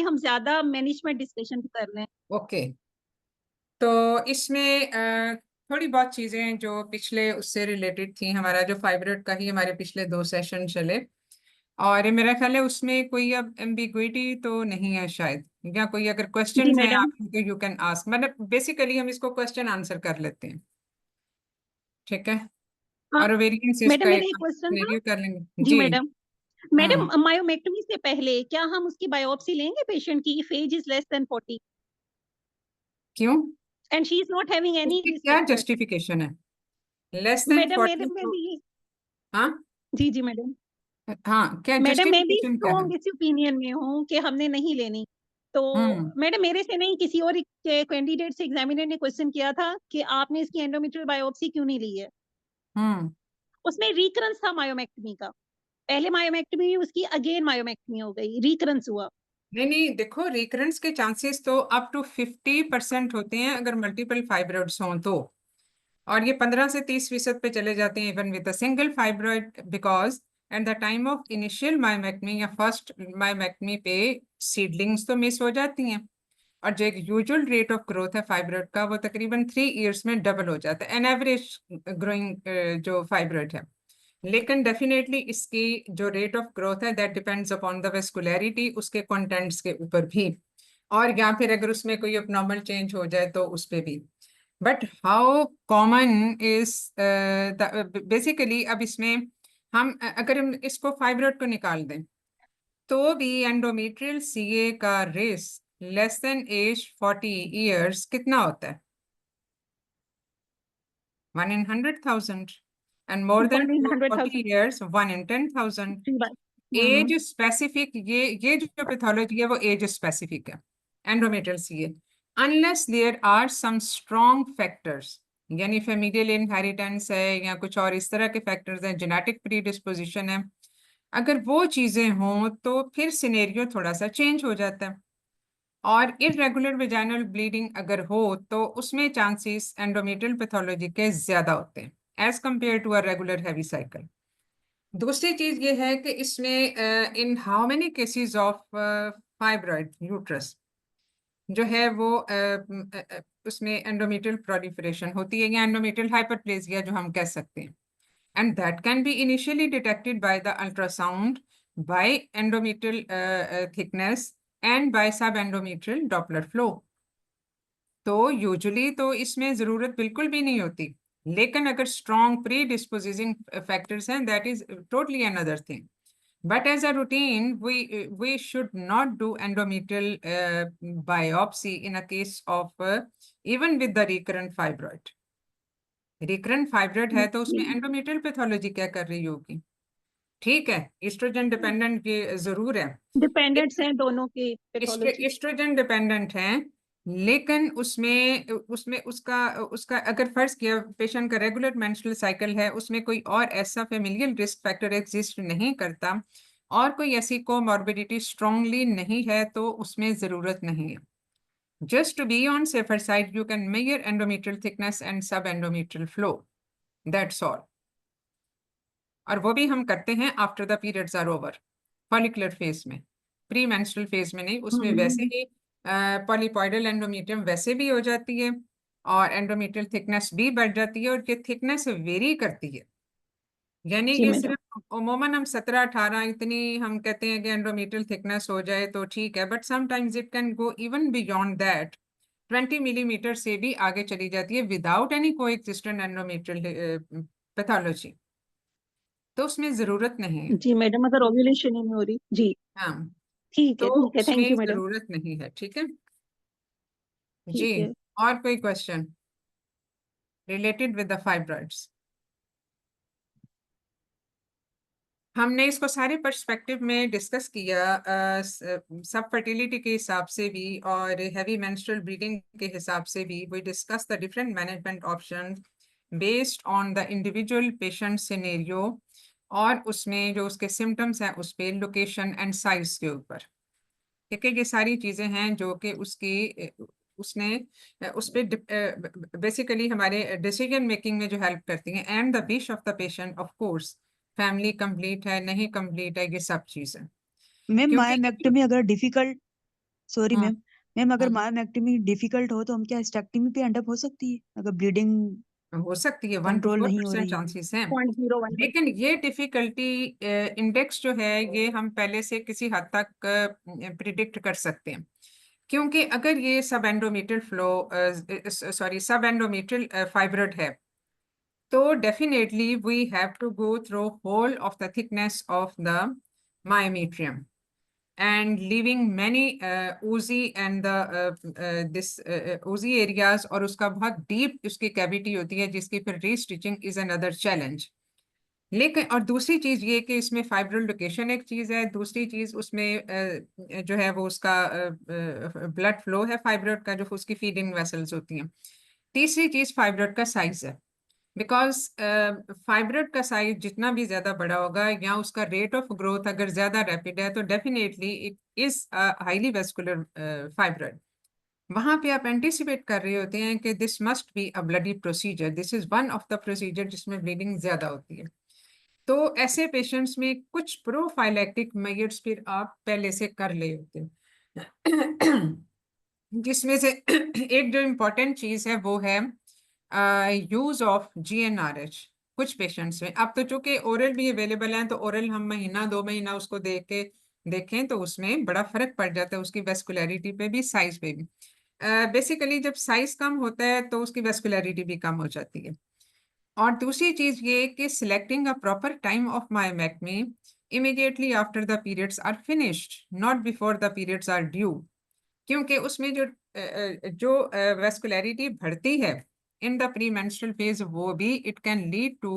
ताकि हम ज्यादा मैनेजमेंट डिस्कशन कर लें। ओके, तो इसमें थोड़ी बहुत चीजें जो पिछले उससे रिलेटेड थी, हमारा जो फाइब्रोइड का ही हमारे पिछले 2 सेशन चले, और मेरा ख्याल है उसमें कोई अब एम्बिग्विटी तो नहीं है शायद, या कोई अगर जी क्वेश्चंस हैं मैडम। आपके तो यू कैन आस्क, मतलब बेसिकली हम इसको क्वेश्चन आंसर कर लेते हैं, ठीक है। हाँ और ओवेरियन सिस्ट मैडम, का मेरा एक एक क्वेश्चन था। सिनेरियो कर लेंगे जी जी। मैडम। मैडम, हम्म, मायोमेक्टमी से पहले क्या हम उसकी बायोप्सी लेंगे पेशेंट की, if age is less than 40 क्यों? And she is not having any उसकी रिस्क क्या फैक्टर? जस्टिफिकेशन है? लेस देन मैडम मेरे 40 में तो भी। हाँ, जी जी मैडम। हाँ, क्या मैडम मैं भी जस्टिफिकेशन क्या है? स्ट्रॉन्ग इस ओपिनियन में हूँ कि हमने नहीं लेनी। तो हम्म, मैडम मेरे से नहीं, किसी और कैंडिडेट से एग्जामिनर ने क्वेश्चन किया था कि आपने इसकी एंडोमेट्रियल बायोप्सी क्यों नहीं ली है। हम्म। उसमें रिकरेंस था मायोमेक्टमी का। पहले मायोमेक्टमी हुई, उसकी अगेन मायोमेक्टमी हो गई, रिकरेंस हुआ। नहीं नहीं, देखो रिकरेंस के चांसेस तो अप टू 50% होते हैं अगर मल्टीपल फाइब्रॉइड्स हों तो, और ये 15 से 30% पे चले जाते हैं even with a single fibroid, because at the time of initial myomectomy या फर्स्ट मायोमेक्टमी पे सीडलिंग्स तो मिस हो जाती हैं, और जो एक यूजुअल रेट ऑफ ग्रोथ है फाइब्रॉइड का वो तकरीबन 3 इयर्स में डबल हो जाता है, एन एवरेज ग्रोइंग जो फाइब्रॉइड है। लेकिन डेफिनेटली इसकी जो रेट ऑफ ग्रोथ है दैट डिपेंड्स अपॉन द वेस्कुलैरिटी, उसके कंटेंट्स के ऊपर भी, और या फिर अगर उसमें कोई अबनॉर्मल चेंज हो जाए तो उस पे भी। But how common is basically, अब इसमें हम अगर हम इसको फाइब्रॉइड को निकाल दें तो भी एंडोमेट्रियल सीए का risk less than age 40 years कितना होता है? 1 in 100,000, and more than 40 100,000 years 1 in 10,000। की बात। एज स्पेसिफिक, ये जो पैथोलॉजी है वो एज स्पेसिफिक है, endometrial CA, unless there are some strong factors, यानी फेमिलियल इनहेरिटेंस है या कुछ और इस तरह के फैक्टर्स हैं, जेनेटिक प्रीडिस्पोजिशन है, अगर वो चीजें हों तो फिर सिनेरियो थोड़ा सा चेंज हो जाता है। और इरेगुलर वेजाइनल ब्लीडिंग अगर हो तो उसमें चांसेस एंडोमेट्रियल पैथोलॉजी के ज्यादा होते हैं as compare to a regular heavy cycle. दूसरी चीज ये है कि इसमें in how many cases of fibroid uterus जो है वो उसमें एंडोमेट्रियल प्रोलिफरेशन होती है या एंडोमेट्रियल हाइपरप्लेजिया जो हम कह सकते हैं, and that can be initially detected by the ultrasound by endometrial thickness and by subendometrial Doppler flow। तो यूजुअली तो इसमें जरूरत बिल्कुल भी नहीं होती, लेकिन अगर स्ट्रॉन्ग प्री डिस्पोजिंग फैक्टर्स हैं that is totally another thing. But as a routine, we should not do endometrial biopsy in a case of even with the recurrent fibroid। Recurrent fibroid है तो उसमें एंडोमेट्रियल पैथोलॉजी क्या कर रही होगी? ठीक है, एस्ट्रोजन डिपेंडेंट ये जरूर है, डिपेंडेंट्स हैं दोनों की पैथोलॉजी। एस्ट्रोजन डिपेंडेंट हैं, लेकिन उसमें उसमें उसका उसका अगर फर्ज किया पेशेंट का रेगुलर मेंस्ट्रुअल साइकिल है, उसमें कोई और ऐसा फेमिलियल रिस्क फैक्टर एग्जिस्ट नहीं करता और कोई ऐसी कोमॉर्बिडिटी स्ट्रांगली नहीं है तो उसमें जरूरत नहीं है। Just to be on safer side, you can measure endometrial thickness and subendometrial flow. That's all. और वो भी हम करते हैं after the periods are over, follicular phase में, प्री मेंस्ट्रुअल फेज में नहीं, उसमें वैसे ही पॉलीपॉइडल एंडोमेट्रियम वैसे भी हो जाती है और एंडोमेट्रियल थिकनेस भी बढ़ जाती है, और ये थिकनेस वेरी करती है, यानी जी कि मैडम। सिर्फ अमूमन हम 17-18 इतनी हम कहते हैं कि एंडोमेट्रियल थिकनेस हो जाए तो ठीक है, but sometimes it can go even beyond that, 20 millimetre से भी आगे चली जाती है विदाउट एनी को एग्जिस्टेंट एंडोमेट्रियल पैथोलॉजी, तो उसमें जरूरत नहीं है। जी मैडम, अगर ओव्यूलेशन ही नहीं हो रही। जी। हाँ, ठीक तो है ठीक है, थैंक उसमें यू मैडम। जरूरत नहीं है, ठीक है जी। ठीक है। और कोई question related with the fibroids? हमने इसको सारे पर्सपेक्टिव में डिस्कस किया, सब फर्टिलिटी के हिसाब से भी और हैवी मेंस्ट्रुअल ब्लीडिंग के हिसाब से भी। We discuss the different management option based on the individual patient scenario, और उसमें जो उसके सिम्टम्स हैं उस पे लोकेशन एंड साइज के ऊपर, ठीक है। ये सारी चीजें हैं जो कि उसकी उसने उस पे बेसिकली हमारे डिसीजन मेकिंग में जो हेल्प करती हैं, and the wish of the patient of course, family complete है नहीं कंप्लीट है, ये सब चीजें, मैम क्योंकि मायोमेक्टमी अगर डिफिकल्ट सॉरी मैम, अगर हम्म, मायोमेक्टमी डिफिकल्ट हो तो हम क्या हिस्टेक्टमी पे एंड अप हो सकती है अगर ब्लीडिंग हो सकती है, 1 to कंट्रोल नहीं हो 4% रही है? चांसेस हैं। 0.01%। लेकिन ये डिफिकल्टी इंडेक्स जो है ये हम पहले से किसी हद तक प्रिडिक्ट कर सकते हैं, क्योंकि अगर ये सब एंडोमेट्रियल सब एंडोमेट्रियल फाइब्रोइड है, तो definitely we have to go through whole of the thickness of the myometrium and leaving many oozy and the this oozy areas, और उसका बहुत डीप उसकी कैविटी होती है जिसकी फिर रीस्टिचिंग इज अनदर चैलेंज। लेकिन और दूसरी चीज ये कि इसमें फाइब्रल लोकेशन एक चीज है, दूसरी चीज उसमें जो है वो उसका ब्लड फ्लो है फाइब्रोइड का, जो उसकी फीडिंग वेसल्स होती हैं। तीसरी चीज फाइब्रोइड का साइज है, बिकॉज फाइब्रोइड का साइज जितना भी ज्यादा बड़ा होगा या उसका रेट ऑफ ग्रोथ अगर ज्यादा रैपिड है, तो definitely it is highly vascular fibroid. वहां पे आप एंटिसिपेट कर रहे होते हैं कि this must be a bloody procedure, this is one of the procedure जिसमें ब्लीडिंग ज्यादा होती है। तो ऐसे पेशेंट्स में कुछ प्रोफाइलैक्टिक मेजर्स फिर आप पहले से कर ले होते हैं जिसमें से एक जो इम्पोर्टेंट चीज है वो है यूज ऑफ GnRH कुछ पेशेंट्स में। अब तो चूंकि ओरल भी अवेलेबल है, तो ओरल हम महीना 2 महीना उसको देखें तो उसमें बड़ा फर्क पड़ जाता है, उसकी वेस्कुलरिटी पे भी, साइज पे भी। बेसिकली जब साइज कम होता है तो उसकी वेस्कुलरिटी भी कम हो जाती है। और दूसरी चीज ये कि selecting a proper time of myomectomy immediately after the periods are finished, not before the periods are due, क्योंकि उसमें जो वेस्कुलरिटी बढ़ती है in the premenstrual phase, वो भी it can lead to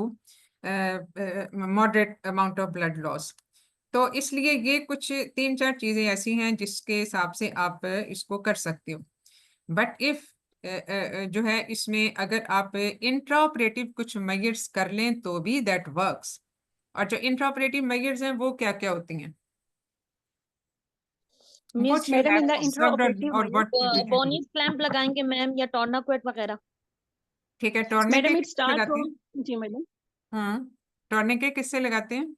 moderate amount of blood loss. तो इसलिए ये कुछ 3-4 चीजें ऐसी हैं जिसके हिसाब से आप इसको कर सकते हो। बट इफ जो है इसमें अगर आप इंट्राऑपरेटिव कुछ मेजर्स कर लें तो भी दैट वर्क्स। और जो इंट्राऑपरेटिव मेजर्स हैं वो क्या क्या होती हैं? Means What you madam have in the observed intraoperative or what you did? Bonney's clamp लगाएंगे मैम, या टॉर्नाक्वेट वगैरह? ठीक है, टॉर्निके मैडम इट किससे स्टार्ट लगाते हैं? फ्रॉम, जी मैडम। हाँ, टॉर्निके किससे लगाते हैं?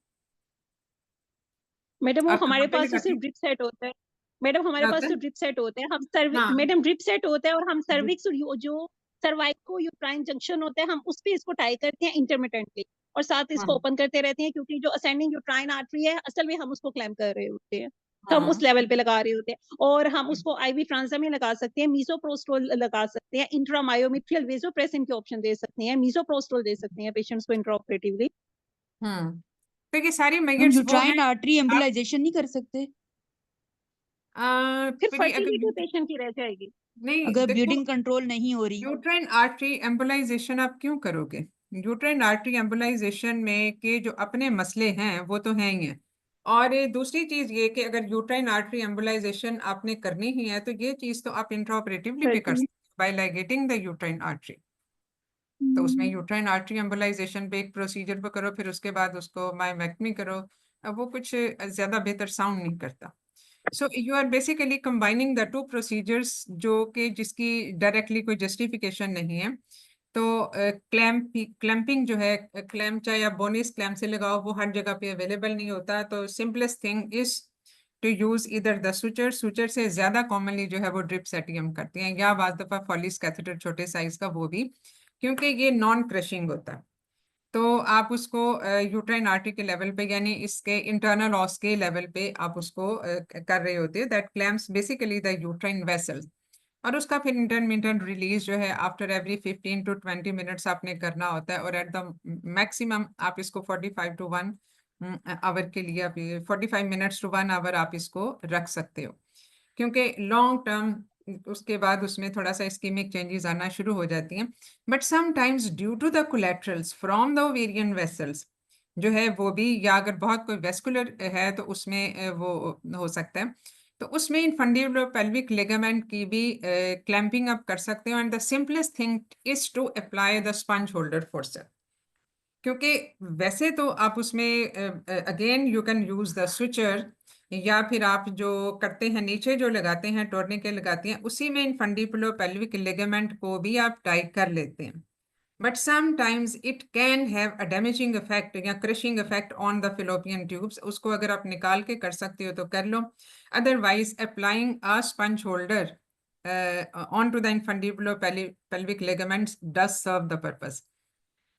मैडम वो आप हमारे कहाँ पे पास तो लगाते सिर्फ हैं? ड्रिप सेट होता है। मैडम हमारे क्या पास होता तो है? ड्रिप सेट होते हैं, हम सर्व हाँ, मैडम ड्रिप सेट होता है, और हम जी, सर्विक्स जो सर्वाइको यूट्राइन जंक्शन होता है, हम उस पे इसको टाई करते हैं इंटरमिटेंटली, और साथ इसको हाँ, ओपन करते रहते हैं, क्योंकि जो असेंडिंग यूट्राइन आर्टरी है असल में हम उसको क्लैम्प कर रहे होते हैं, तो हम उस हाँ, लेवल पे लगा रहे होते हैं। और हम उसको आईवी ट्रांसमी लगा सकते हैं, मीसोप्रोस्टोल लगा सकते हैं, इंट्रामायोमेट्रियल वेसोप्रेसिन के ऑप्शन दे सकते हैं, मीसोप्रोस्टोल दे सकते हैं पेशेंट्स को इंट्राऑपरेटिवली। तो ये सारी हम मेजर्स वो हैं। यूट्राइन आर्टरी आप एम्बोलाइजेशन नहीं कर सकते फिर अगर फर्टिलिटी पेशेंट की रह जाएगी। नहीं अगर देखो, ब्लीडिंग कंट्रोल नहीं हो रही? यूट्राइन आर्टरी एम्बोलाइजेशन आप क्यों करोगे? यूट्राइन आर्टरी एम्बोलाइजेशन में के जो अपने मसले हैं वो तो हैं ही हैं। और ये दूसरी चीज ये कि अगर यूट्राइन आर्टरी एम्बोलाइजेशन आपने करनी ही है, तो ये चीज तो आप इंट्राऑपरेटिवली भी कर सकते हो by ligating the uterine artery. तो उसमें यूट्राइन आर्टरी एम्बोलाइजेशन पे एक प्रोसीजर पे करो, फिर उसके बाद उसको मायोमेक्टमी करो। अब वो कुछ ज्यादा बेहतर साउंड नहीं करता। So you are basically combining the two procedures, जो कि जिसकी डायरेक्टली कोई जस्टिफिकेशन नहीं है। तो क्लैंपिंग जो है, क्लैम्प चाहे आप बोनिस क्लैम्प से लगाओ, वो हर जगह पे अवेलेबल नहीं होता। तो simplest thing is to use इधर द सुचर। सुचर से ज्यादा कॉमनली जो है वो ड्रिप सेट हम करते हैं, या बाज दफा फॉलिस कैथेटर छोटे साइज का, वो भी क्योंकि ये नॉन क्रशिंग होता है। तो आप उसको यूट्राइन आर्टरी के लेवल पे, यानी इसके इंटरनल ऑस के लेवल पे आप उसको कर रहे होते हैं, that clamps basically the uterine vessels. और उसका फिर इंटरमिटेंट रिलीज जो है आफ्टर एवरी 15 to 20 मिनट्स आपने करना होता है। और एट द मैक्सिमम आप इसको 45 to 1 आवर के लिए, आप 45 मिनट्स to 1 आवर आप इसको रख सकते हो, क्योंकि लॉन्ग टर्म उसके बाद उसमें थोड़ा सा इस्कीमिक चेंजेस आना शुरू हो जाती हैं। But sometimes due to the collaterals from the ovarian vessels जो है वो भी, या अगर बहुत कोई वेस्कुलर है तो उसमें वो हो सकता है। तो उसमें इनफंडिबुलर पेल्विक लिगामेंट की भी क्लैंपिंग आप कर सकते हो। And the simplest thing is to apply the sponge holder forcep, क्योंकि वैसे तो आप उसमें again you can use the suture, या फिर आप जो करते हैं नीचे जो लगाते हैं टोर्निके लगाते हैं, उसी में इनफंडिबुलर पेल्विक लिगामेंट को भी आप टाइट कर लेते हैं। but sometimes it can have a damaging effect या crushing effect on the fallopian tubes. उसको अगर आप निकाल के कर सकते हो तो कर लो. Otherwise, applying a sponge holder onto the infundibulopelvic ligaments does serve the purpose.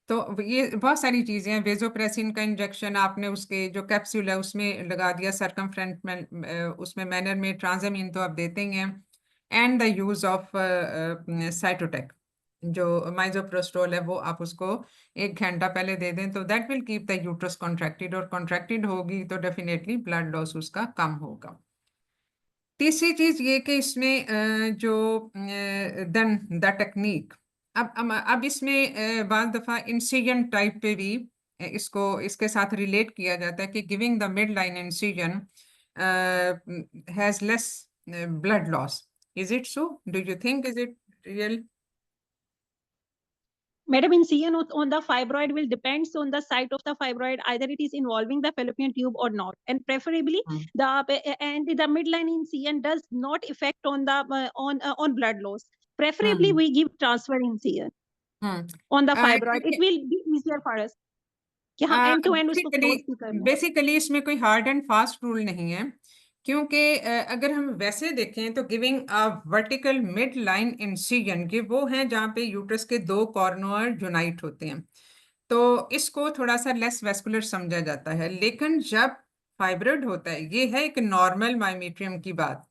तो ये बहुत सारी चीजें हैं. वेजोप्रेसिन का इंजेक्शन आपने उसके जो कैप्सूल है उसमें लगा दिया सर्कमफ्रेंट में, उसमें मैनर में. ट्रांजामीन तो आप देते ही हैं. एंड द यूज ऑफ साइटोटेक, जो माइजोप्रोस्टोल है, वो आप उसको 1 घंटा पहले दे दें तो that will keep the uterus contracted, और कॉन्ट्रैक्टेड होगी तो डेफिनेटली ब्लड लॉस उसका कम होगा. तीसरी चीज ये कि इसमें जो देन द टेक्निक, अब इसमें बाद दफा इंसिजन टाइप पे भी इसको इसके साथ रिलेट किया जाता है कि giving the mid line incision has less blood loss. Is it so? Do you think is it real? Madam, incision on the fibroid will depends on the site of the fibroid, either it is involving the fallopian tube or not, and preferably the midline incision does not affect on the on blood loss. Preferably we give transfer incision on the fibroid. It will be easier for us कि हम end to end उसको close भी करना. Basically इसमें कोई hard and fast rule नहीं है, क्योंकि अगर हम वैसे देखें तो giving a vertical mid line incision के वो हैं जहाँ पे यूट्रस के 2 कॉर्नर यूनाइट होते हैं, तो इसको थोड़ा सा लेस वेस्कुलर समझा जाता है. लेकिन जब फाइब्रोइड होता है, ये है एक नॉर्मल मायोमेट्रियम की बात,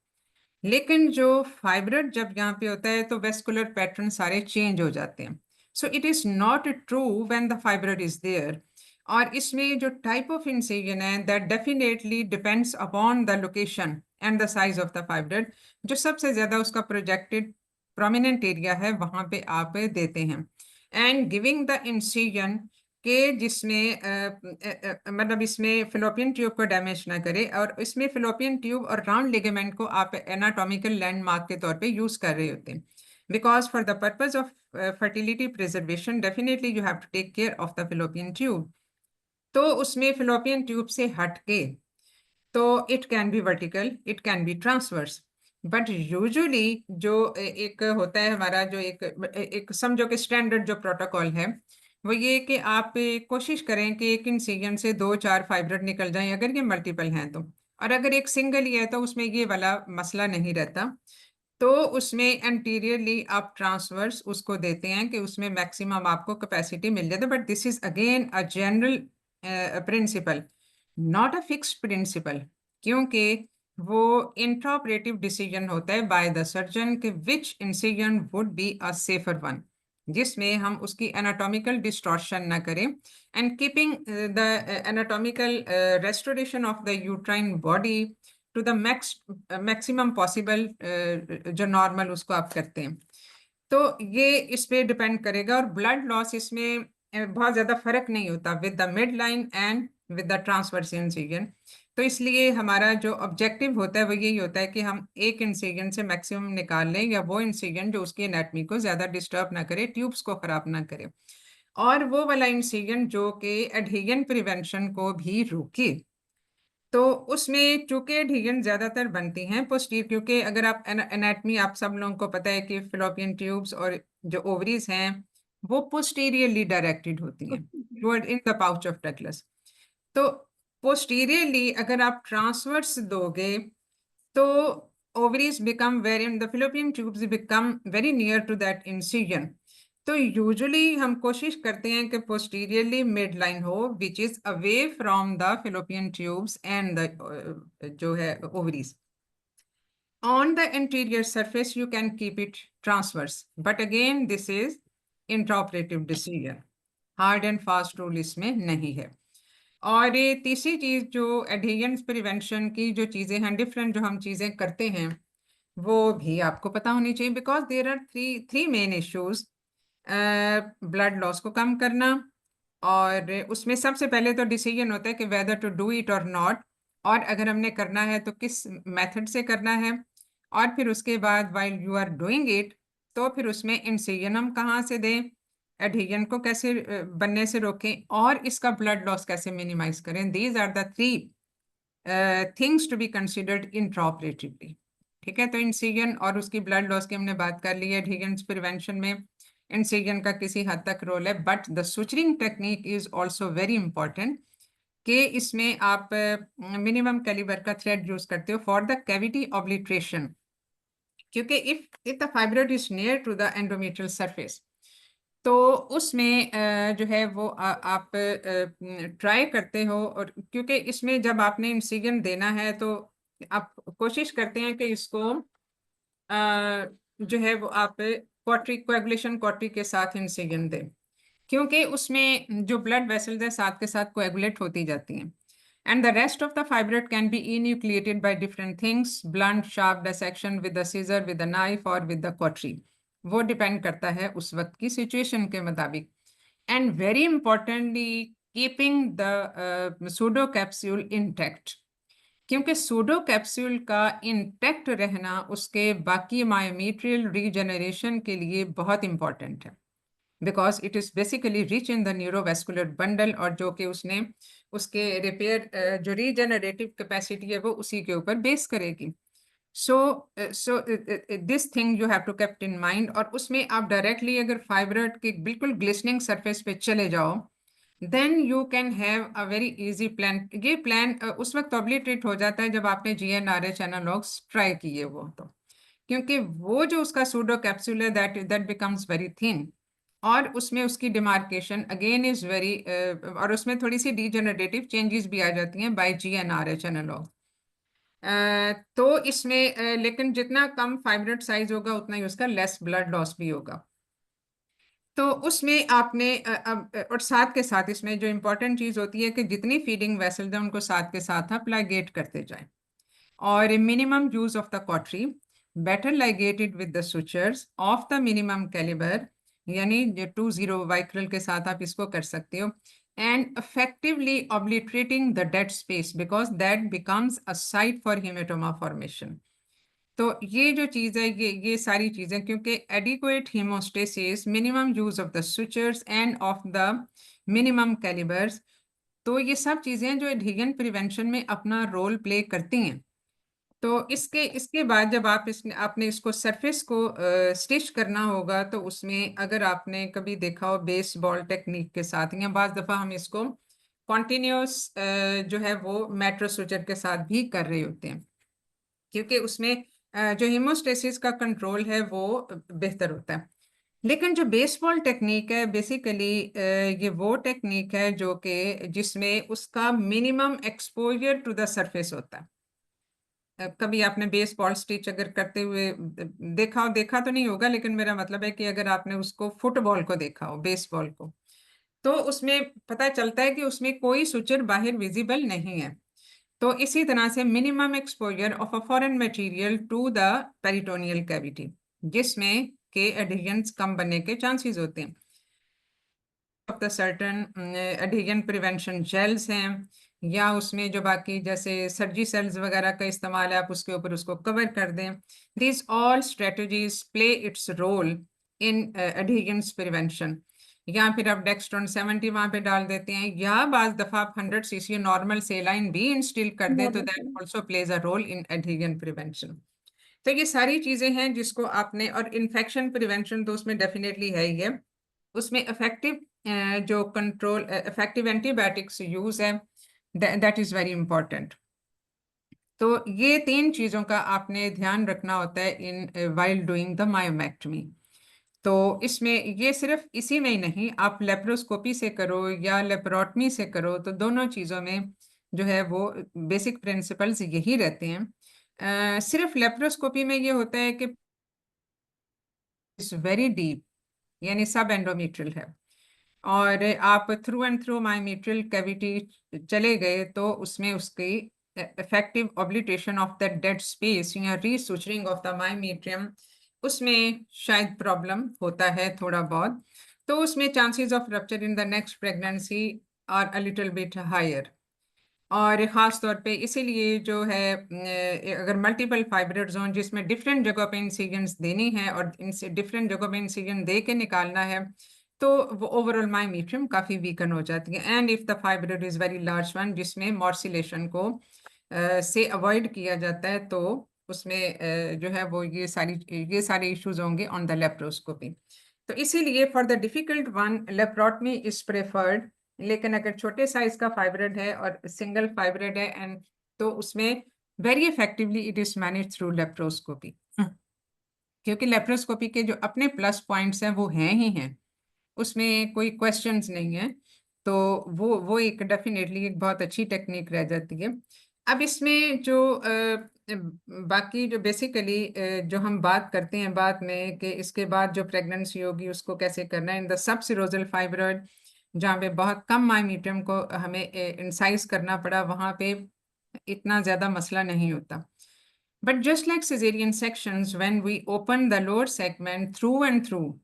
लेकिन जो फाइब्रोइड जब यहाँ पे होता है तो वेस्कुलर पैटर्न सारे चेंज हो जाते हैं. So it is not true when the fibroid is there. और इसमें जो टाइप ऑफ इंसिजन है that definitely depends upon the location and the size of the fibroid. जो सबसे ज्यादा उसका प्रोजेक्टेड प्रोमिनेंट एरिया है वहां पे आप देते हैं. एंड गिविंग द इंसिजन के जिसमें मतलब इसमें फिलोपियन ट्यूब को डैमेज ना करे, और इसमें फिलोपियन ट्यूब और राउंड लिगामेंट को आप एनाटॉमिकल लैंडमार्क के तौर पे यूज कर रहे होते हैं. Because for the purpose of fertility preservation definitely you have to take care of the fallopian tube. तो उसमें फिलोपियन ट्यूब से हटके तो it can be vertical, it can be transverse, but usually जो एक होता है हमारा जो एक समझो कि स्टैंडर्ड जो प्रोटोकॉल है वो ये कि आप कोशिश करें कि एक इंसिजन से 2-4 फाइब्रोइड निकल जाएं अगर ये मल्टीपल हैं तो, और अगर एक सिंगल ही है तो उसमें ये वाला मसला नहीं रहता. तो उसमें एंटीरियरली आप ट्रांसवर्स उसको देते हैं कि उसमें मैक्सिमम आपको कैपेसिटी मिल जाती है. But this is again a general principle, not a fixed principle, क्योंकि वो इंट्राऑपरेटिव डिसीजन होता है बाय द सर्जन कि which incision would be a safer one, जिसमें हम उसकी एनाटॉमिकल डिस्टॉर्शन ना करें and keeping the anatomical restoration of the uterine body to the maximum possible जो नॉर्मल उसको आप करते हैं. तो ये इस पे डिपेंड करेगा. और ब्लड लॉस इसमें बहुत ज्यादा फर्क नहीं होता with the mid line and with the transverse incision. तो इसलिए हमारा जो ऑब्जेक्टिव होता है वो यही होता है कि हम एक इंसिजन से मैक्सिमम निकाल लें, या वो इंसिजन जो उसकी एनाटमी को ज्यादा डिस्टर्ब ना करे, ट्यूब्स को खराब ना करे, और वो वाला इंसिजन जो कि एडहेजन प्रिवेंशन को भी रोके. तो उसमें चूंकि एडहेजन ज्यादातर बनती हैं पोस्टीरियर, क्योंकि अगर आप एनाटमी आप सब लोगों को पता है कि फिलोपियन ट्यूब्स और जो ओवरीज हैं वो पोस्टीरियरली डायरेक्टेड होती हैं toward in the pouch of Douglas. तो पोस्टीरियरली अगर आप ट्रांसवर्स दोगे तो ovaries become very, the fallopian tubes become very near to that incision. तो यूजुअली हम कोशिश करते हैं कि पोस्टीरियरली मिड लाइन हो which is away from the fallopian tubes and the जो है ovaries. On the interior surface you can keep it transverse, but again this is intraoperative decision, hard and fast rule इसमें नहीं है. और ये तीसरी चीज जो एडहेजन प्रिवेंशन की जो चीजें हैं डिफरेंट जो हम चीजें करते हैं वो भी आपको पता होनी चाहिए, because there are three main issues. Blood loss को कम करना, और उसमें सबसे पहले तो डिसीजन होता है कि वेदर टू डू इट और नॉट, और अगर हमने करना है तो किस मेथड से करना है, और फिर उसके बाद while you are doing it तो फिर उसमें इंसिजन हम कहाँ से दें, एडहेजन को कैसे बनने से रोकें, और इसका ब्लड लॉस कैसे मिनिमाइज करें. These are the 3 things to be considered intraoperatively. ठीक है, तो इंसिजन और उसकी ब्लड लॉस की हमने बात कर ली है. एडहेजन प्रिवेंशन में इंसिजन का किसी हद तक रोल है, but the suturing technique is also very important कि इसमें आप मिनिमम कैलिबर का थ्रेड यूज करते हो फॉर द कैविटी ऑब्लिटरेशन, क्योंकि if the fibroid is near to the endometrial surface, तो उसमें जो है वो आप ट्राई करते हो, और क्योंकि इसमें जब आपने इंसिजन देना है तो आप कोशिश करते हैं कि इसको जो है वो आप कोएगुलेशन कॉटरी के साथ इंसिजन दें, क्योंकि उसमें जो ब्लड वेसल्स है साथ के साथ कोएगुलेट होती जाती हैं। And the rest of the fibroid can be enucleated by different things, blunt, sharp dissection with the scissor, with the knife or with the cautery. वो डिपेंड करता है उस वक्त की सिचुएशन के मुताबिक। And very importantly keeping the pseudo capsule intact, क्योंकि pseudo capsule का इंटैक्ट रहना उसके बाकी मायोमेट्रियल रीजनरेशन के लिए बहुत इंपॉर्टेंट है, because it is basically rich in the neurovascular bundle, और जो कि उसने उसके रिपेयर जो रीजनरेटिव कैपेसिटी है वो उसी के ऊपर बेस करेगी। So this thing you have to keep in mind. और उसमें आप डायरेक्टली अगर फाइब्रोइड के बिल्कुल ग्लिसनिंग सरफेस पे चले जाओ, then you can have a very easy plan. ये प्लान उस वक्त ऑब्लिटरेट हो जाता है जब आपने GnRH एनालॉग्स ट्राई किए वो, तो क्योंकि वो जो उसका सूडो कैप्सूल है दैट बिकम्स वेरी थिन, और उसमें उसकी डिमार्केशन अगेन इज वेरी और उसमें थोड़ी सी डीजेनरेटिव चेंजेस भी आ जाती हैं बाय GnRH एनालॉग। तो इसमें लेकिन जितना कम फाइब्रोइड साइज होगा उतना ही उसका लेस ब्लड लॉस भी होगा। तो उसमें आपने और साथ के साथ इसमें जो इम्पोर्टेंट चीज़ होती है कि जितनी फीडिंग वेसल्स हैं उनको साथ के साथ आप लाइगेट करते जाएं, और minimum use of the cautery, better ligated with the sutures of the minimum calibre, यानी 20 वाइक्रल के साथ आप इसको कर सकते हो, and effectively obliterating the dead space because that becomes a site for hematoma formation. तो ये जो चीज़ है ये सारी चीज़ें, क्योंकि adequate haemostasis, minimum use of the switchers end of the minimum calibres, तो ये सब चीज़ें जो एडहेजन प्रिवेंशन में अपना रोल प्ले करती हैं। तो इसके बाद जब आपने इसको सरफेस को स्टिच करना होगा, तो उसमें अगर आपने कभी देखा हो बेसबॉल टेक्निक के साथ, या बाज़ दफ़ा हम इसको कॉन्टिन्यूस जो है वो मेट्रो स्विचर के साथ भी कर रहे होते हैं, क्योंकि उसमें जो हीमोस्टेसिस का कंट्रोल है वो बेहतर होता है। लेकिन जो बेसबॉल टेक्निक है बेसिकली ये वो टेक्निक है जो कि जिसमें उसका minimum exposure to the surface होता है। कभी आपने बेसबॉल स्टिच अगर करते हुए देखा तो नहीं होगा, लेकिन मेरा मतलब है कि अगर आपने उसको फुटबॉल को देखा हो, बेसबॉल को, तो उसमें पता चलता है कि उसमें कोई सुचर बाहर विजिबल नहीं है। तो इसी तरह से minimum exposure of a foreign material to the peritoneal cavity, जिसमें के एडहेजन्स कम बनने के चांसेस होते हैं। Of the certain adhesion prevention gels हैं, या उसमें जो बाकी जैसे सर्जी सेल्स वगैरह का इस्तेमाल है, आप उसके ऊपर उसको कवर कर दें। This all strategies play its role in adhesions prevention. या फिर आप डेक्स्ट्रॉन 70 वहां पे डाल देते हैं, या बाज दफा आप 100 cc नॉर्मल सेलाइन भी इंस्टिल कर दें, तो that also plays a role in adhesion prevention. तो ये सारी चीजें हैं जिसको आपने, और इन्फेक्शन प्रिवेंशन तो उसमें डेफिनेटली है ही है। उसमें इफेक्टिव जो कंट्रोल इफेक्टिव एंटीबायोटिक्स यूज है, दैट इज वेरी इंपॉर्टेंट। तो ये 3 चीजों का आपने ध्यान रखना होता है in while doing the myomectomy. तो इसमें ये सिर्फ इसी में ही नहीं, आप लेप्रोस्कोपी से करो या लेप्रोटमी से करो, तो दोनों चीज़ों में जो है वो बेसिक प्रिंसिपल्स यही रहते हैं। सिर्फ लेप्रोस्कोपी में ये होता है कि इट्स वेरी डीप, यानी सब एंडोमेट्रियल है, और आप through and through myometrial cavity चले गए तो उसमें उसकी effective obliteration of the dead space या रीसुचरिंग ऑफ द मायोमेट्रियम, उसमें शायद प्रॉब्लम होता है थोड़ा बहुत। तो उसमें chances of rupture in the next pregnancy are a little bit higher. और ख़ास तौर पे इसीलिए जो है अगर मल्टीपल फाइब्रोइड्स हों जिसमें डिफरेंट जगह पे इंसिजन्स देनी है और इनसे डिफरेंट जगह पे इंसिजन दे के निकालना है, तो वो ओवरऑल मायोमेट्रियम काफ़ी वीकन हो जाती है। And if the fibroid is very large one, जिसमें मॉर्सिलेशन को से अवॉइड किया जाता है, तो उसमें जो है वो ये सारे इश्यूज होंगे ऑन द लेप्रोस्कोपी। तो इसीलिए for the difficult one laparotomy is preferred. लेकिन अगर छोटे साइज का फाइब्रॉइड है और सिंगल फाइब्रॉइड है एंड तो उसमें very effectively it is manage through laparoscopy, क्योंकि लेप्रोस्कोपी के जो अपने प्लस पॉइंट्स हैं वो हैं ही हैं, उसमें कोई क्वेश्चंस नहीं है। तो वो एक डेफिनेटली एक बहुत अच्छी टेक्निक रह जाती है। अब इसमें जो बाकी जो बेसिकली जो हम बात करते हैं बाद में कि इसके बाद जो प्रेगनेंसी होगी उसको कैसे करना है इन द सबसिरोजल फाइब्रॉइड, जहाँ पे बहुत कम मायोमीट्रियम को हमें इंसाइज करना पड़ा, वहाँ पे इतना ज़्यादा मसला नहीं होता। But just like cesarean sections, when we open the lower segment through and through,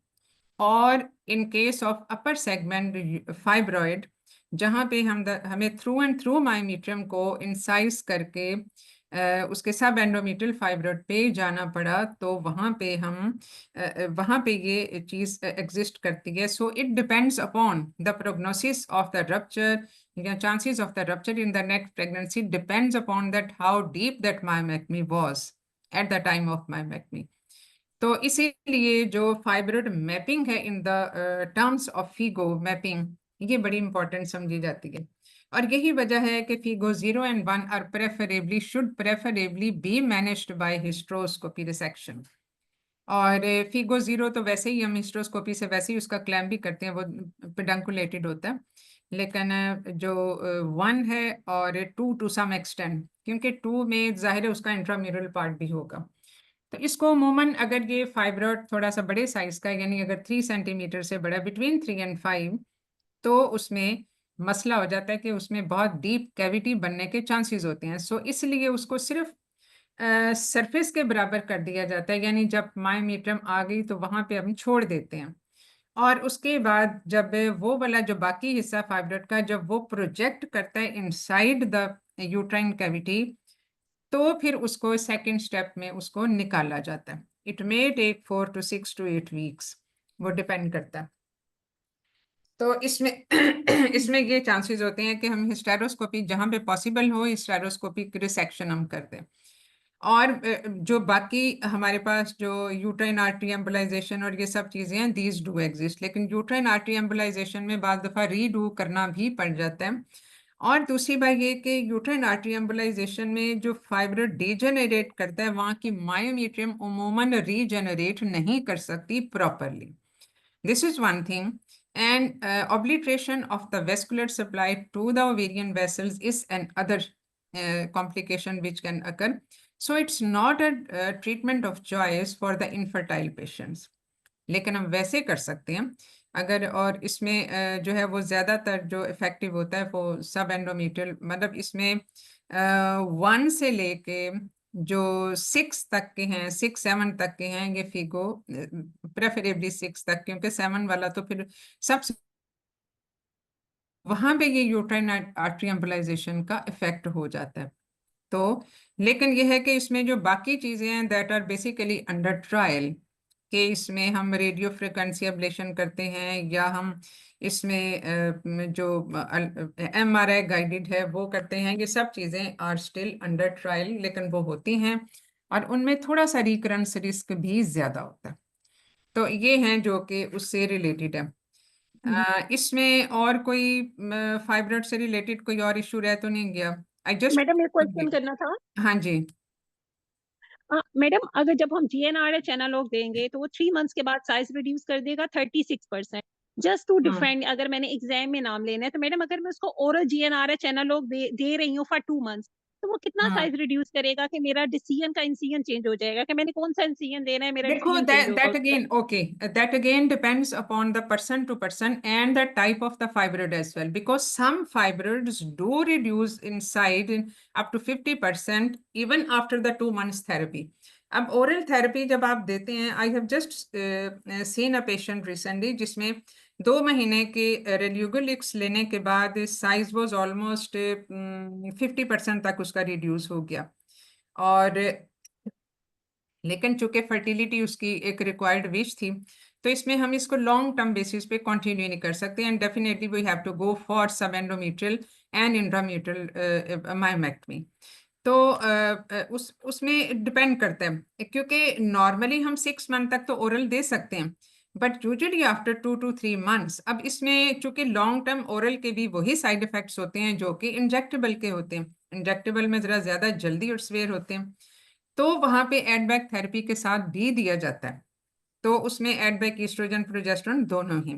or in case of upper segment fibroid, जहाँ पे हमें थ्रू एंड थ्रू मायोमीट्रियम को इंसाइज करके उसके सब एंडोमेट्रियल फाइब्रोइड पे जाना पड़ा, तो वहाँ पे ये चीज़ एग्जिस्ट करती है। So it depends upon the prognosis of the rupture, chances of the rupture in the next pregnancy depends upon that how deep that myomectomy was at the time of myomectomy. तो इसीलिए जो fibroid mapping है in the terms of Figo mapping, ये बड़ी important समझी जाती है। और यही वजह है कि FIGO 0 and 1 are should preferably be managed by hysteroscopy resection. और फीगो 0 तो वैसे ही हम हिस्ट्रोस्कोपी से वैसे ही उसका क्लैम भी करते हैं, वो पेडंकुलेटेड होता है। लेकिन जो 1 है और 2 टू सम एक्सटेंट, क्योंकि 2 में जाहिर है उसका इंट्राम्यूरल पार्ट भी होगा। तो इसको अमूमन अगर ये फाइब्रॉइड थोड़ा सा बड़े साइज का, यानी अगर 3 सेंटीमीटर से बड़ा, बिटवीन 3 and 5, तो उसमें मसला हो जाता है कि उसमें बहुत डीप कैविटी बनने के चांसेस होते हैं। सो इसलिए उसको सिर्फ सरफेस के बराबर कर दिया जाता है, यानी जब मायोमीट्रियम आ गई तो वहाँ पे हम छोड़ देते हैं। और उसके बाद जब वो वाला जो बाकी हिस्सा फाइब्रॉइड का जब वो प्रोजेक्ट करता है इनसाइड द यूट्राइन कैविटी, तो फिर उसको सेकंड स्टेप में उसको निकाला जाता है। It may take 4 to 6 to 8 weeks, वो डिपेंड करता है। तो इसमें ये चांसेस होते हैं कि हम हिस्टेरोस्कोपी जहाँ पे पॉसिबल हो हिस्टेरोस्कोपिक रिसेक्शन हम कर दें। और जो बाकी हमारे पास जो यूट्राइन आर्टरी एम्बोलाइजेशन और ये सब चीज़ें हैं, दीज डू एग्जिस्ट, लेकिन यूट्राइन आर्टरी एम्बोलाइजेशन में बाद दफ़ा रीडू करना भी पड़ जाता है। और दूसरी बात ये कि यूट्राइन आर्टरी एम्बोलाइजेशन में जो फाइब्रोइड डीजेनरेट करता है, वहाँ की मायोमीट्रियम उमूमन रीजेनरेट नहीं कर सकती properly. This is one thing. And obliteration of the vascular supply to the ovarian vessels is another complication which can occur. So it's not a treatment of choice for the infertile patients. लेकिन हम वैसे कर सकते हैं अगर, और इसमें जो है वो ज़्यादातर जो इफेक्टिव होता है वो सब एंडोमेट्रियल, मतलब इसमें 1 से लेके जो 6 तक के हैं, 6-7 तक के हैं, ये फीगो प्रेफरेबली 6 तक, क्योंकि 7 वाला तो फिर सबसे वहां पे ये यूट्राइन आर्टरी एम्बोलाइजेशन का इफेक्ट हो जाता है। तो लेकिन ये है कि इसमें जो बाकी चीजें हैं that are basically under trial, कि इसमें हम रेडियो फ्रिक्वेंसी एब्लेशन करते हैं या हम इसमें जो MRI गाइडेड है वो करते हैं, ये सब चीज़ें आर स्टिल अंडर ट्रायल, लेकिन वो होती हैं और उनमें थोड़ा सा रिकरेंस रिस्क भी ज़्यादा होता है। तो ये हैं जो कि उससे रिलेटेड है। इसमें और कोई फाइब्रॉइड से रिलेटेड कोई और इशू रह तो नहीं गया? आई जस्ट मैडम एक क्वेश्चन करना था। हाँ जी। मैडम अगर जब हम GnRH एनालॉग देंगे तो वो 3 मंथ्स के बाद साइज रिड्यूस कर देगा 36%। जस्ट टू डिफेंड, अगर मैंने एग्जाम में नाम लेना है तो मैडम अगर मैं उसको ओरल GnRH एनालॉग दे रही हूँ फॉर 2 मंथ्स, तो वो कितना साइज रिड्यूस करेगा कि मेरा डिसीजन का इंसिजन चेंज हो जाएगा कि मैंने कौन सा इंसिजन देना है, मेरा देखो डिसीजन चेंज होगा that again, okay, that again depends upon the person to person and the type of the fibroid as well, because some fibroids do reduce in size in up to 50% even after the 2 months therapy. अब oral therapy जब आप देते हैं, I have just seen a patient recently जिसमें 2 महीने के रेल्यूगोलिक्स लेने के बाद साइज वाज ऑलमोस्ट 50% तक उसका रिड्यूस हो गया। और लेकिन चूंकि फर्टिलिटी उसकी एक रिक्वायर्ड विश थी, तो इसमें हम इसको लॉन्ग टर्म बेसिस पे कंटिन्यू नहीं कर सकते, and definitely we have to go for subendometrial and intramural myomectomy. तो उसमें डिपेंड करता है, क्योंकि नॉर्मली हम 6 मंथ तक तो ओरल दे सकते हैं, but usually after 2 to 3 months। अब इसमें चूंकि लॉन्ग टर्म ओरल के भी वही साइड इफेक्ट्स होते हैं जो कि इंजेक्टेबल के होते हैं, इंजेक्टेबल में जरा ज्यादा जल्दी और सवेर होते हैं, तो वहां पे एडबैक थेरेपी के साथ भी दिया जाता है। तो उसमें एडबैक, ईस्ट्रोजन, प्रोजेस्टेरोन दोनों ही।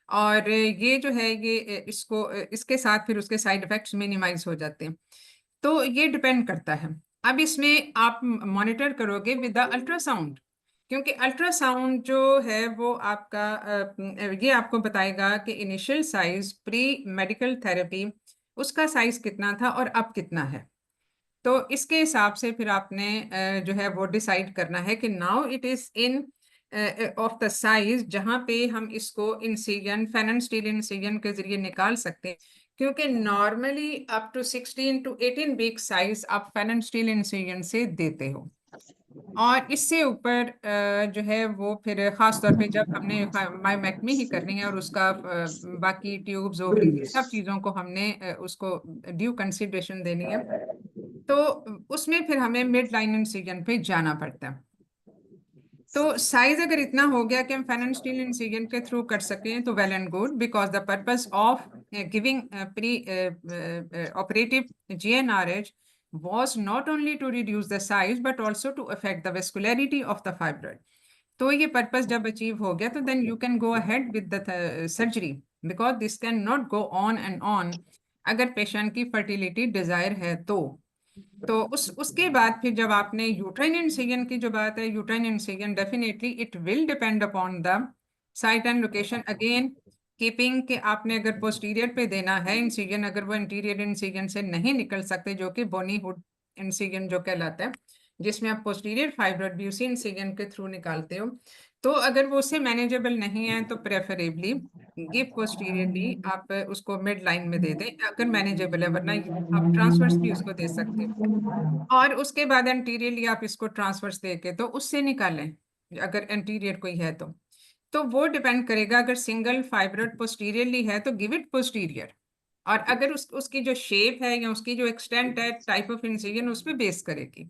और ये जो है ये इसके साथ फिर उसके साइड इफेक्ट्स मिनिमाइज हो जाते हैं। तो ये डिपेंड करता है। अब इसमें आप मॉनिटर करोगे विद द अल्ट्रासाउंड, क्योंकि अल्ट्रासाउंड जो है वो आपका ये आपको बताएगा कि initial size pre medical therapy उसका साइज कितना था और अब कितना है। तो इसके हिसाब से फिर आपने जो है वो डिसाइड करना है कि now it is in of the size जहां पे हम इसको इंसिजन, फेनन स्टील इंसिजन के जरिए निकाल सकते हैं, क्योंकि normally up to 16 to 18 week size आप फेनन स्टील इंसिजन से देते हो। और इससे ऊपर जो है वो फिर खास तौर पे जब हमने मायोमेक्टमी ही करनी है और उसका बाकी ट्यूब्स, ओवरी, सब चीज़ों को हमने उसको ड्यू कंसिडरेशन देनी है, तो उसमें फिर हमें मिड लाइन इंसिजन पे जाना पड़ता है। तो साइज अगर इतना हो गया कि हम फेनन स्टील इंसिजन के थ्रू कर सकें तो well and good, because the purpose of giving pre operative GnRH was not only to reduce the size but also to affect the vascularity of the fibroid। तो ये पर्पस जब achieve हो गया तो then you can go ahead with the surgery, because this can not go on and on अगर patient की fertility Dzire है तो उसके बाद फिर जब आपने यूट्राइन इंसिजन की जो बात है, uterine incision definitely it will depend upon the site and location, again keeping कि आपने अगर पोस्टीरियर पे देना है इंसिजन, अगर वो इंटीरियर इंसिजन से नहीं निकल सकते, जो कि बोनी हुड इंसिजन जो कहलाता है, जिसमें आप पोस्टीरियर फाइब्रोइड भी उसी इंसिजन के थ्रू निकालते हो, तो अगर वो उससे मैनेजेबल नहीं है तो प्रेफरेबली गिव पोस्टीरियरली आप उसको मिड लाइन में दे दें अगर मैनेजेबल है, वरना आप ट्रांसवर्स भी उसको दे सकते हैं। और उसके बाद एंटीरियरली आप इसको ट्रांसवर्स दे के तो उससे निकालें अगर एंटीरियर कोई है तो वो डिपेंड करेगा। अगर सिंगल फाइब्रोइड पोस्टीरियरली है तो गिव इट पोस्टीरियर, और अगर उसकी जो शेप है या उसकी जो एक्सटेंट है, टाइप ऑफ इंसिजन उस पर बेस करेगी।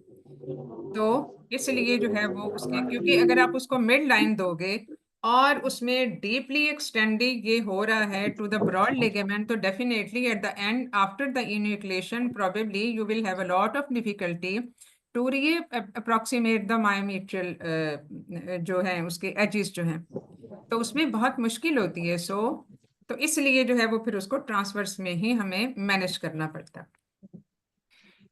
तो इसलिए जो है वो उसके, क्योंकि अगर आप उसको मिड लाइन दोगे और उसमें डीपली एक्सटेंडिंग ये हो रहा है टू द ब्रॉड लिगामेंट, तो definitely at the end after the enucleation probably you will have a lot of difficulty to reapproximate the myometrial जो है उसके एजेस जो हैं, तो उसमें बहुत मुश्किल होती है। तो इसलिए जो है वो फिर उसको ट्रांसवर्स में ही हमें मैनेज करना पड़ता है।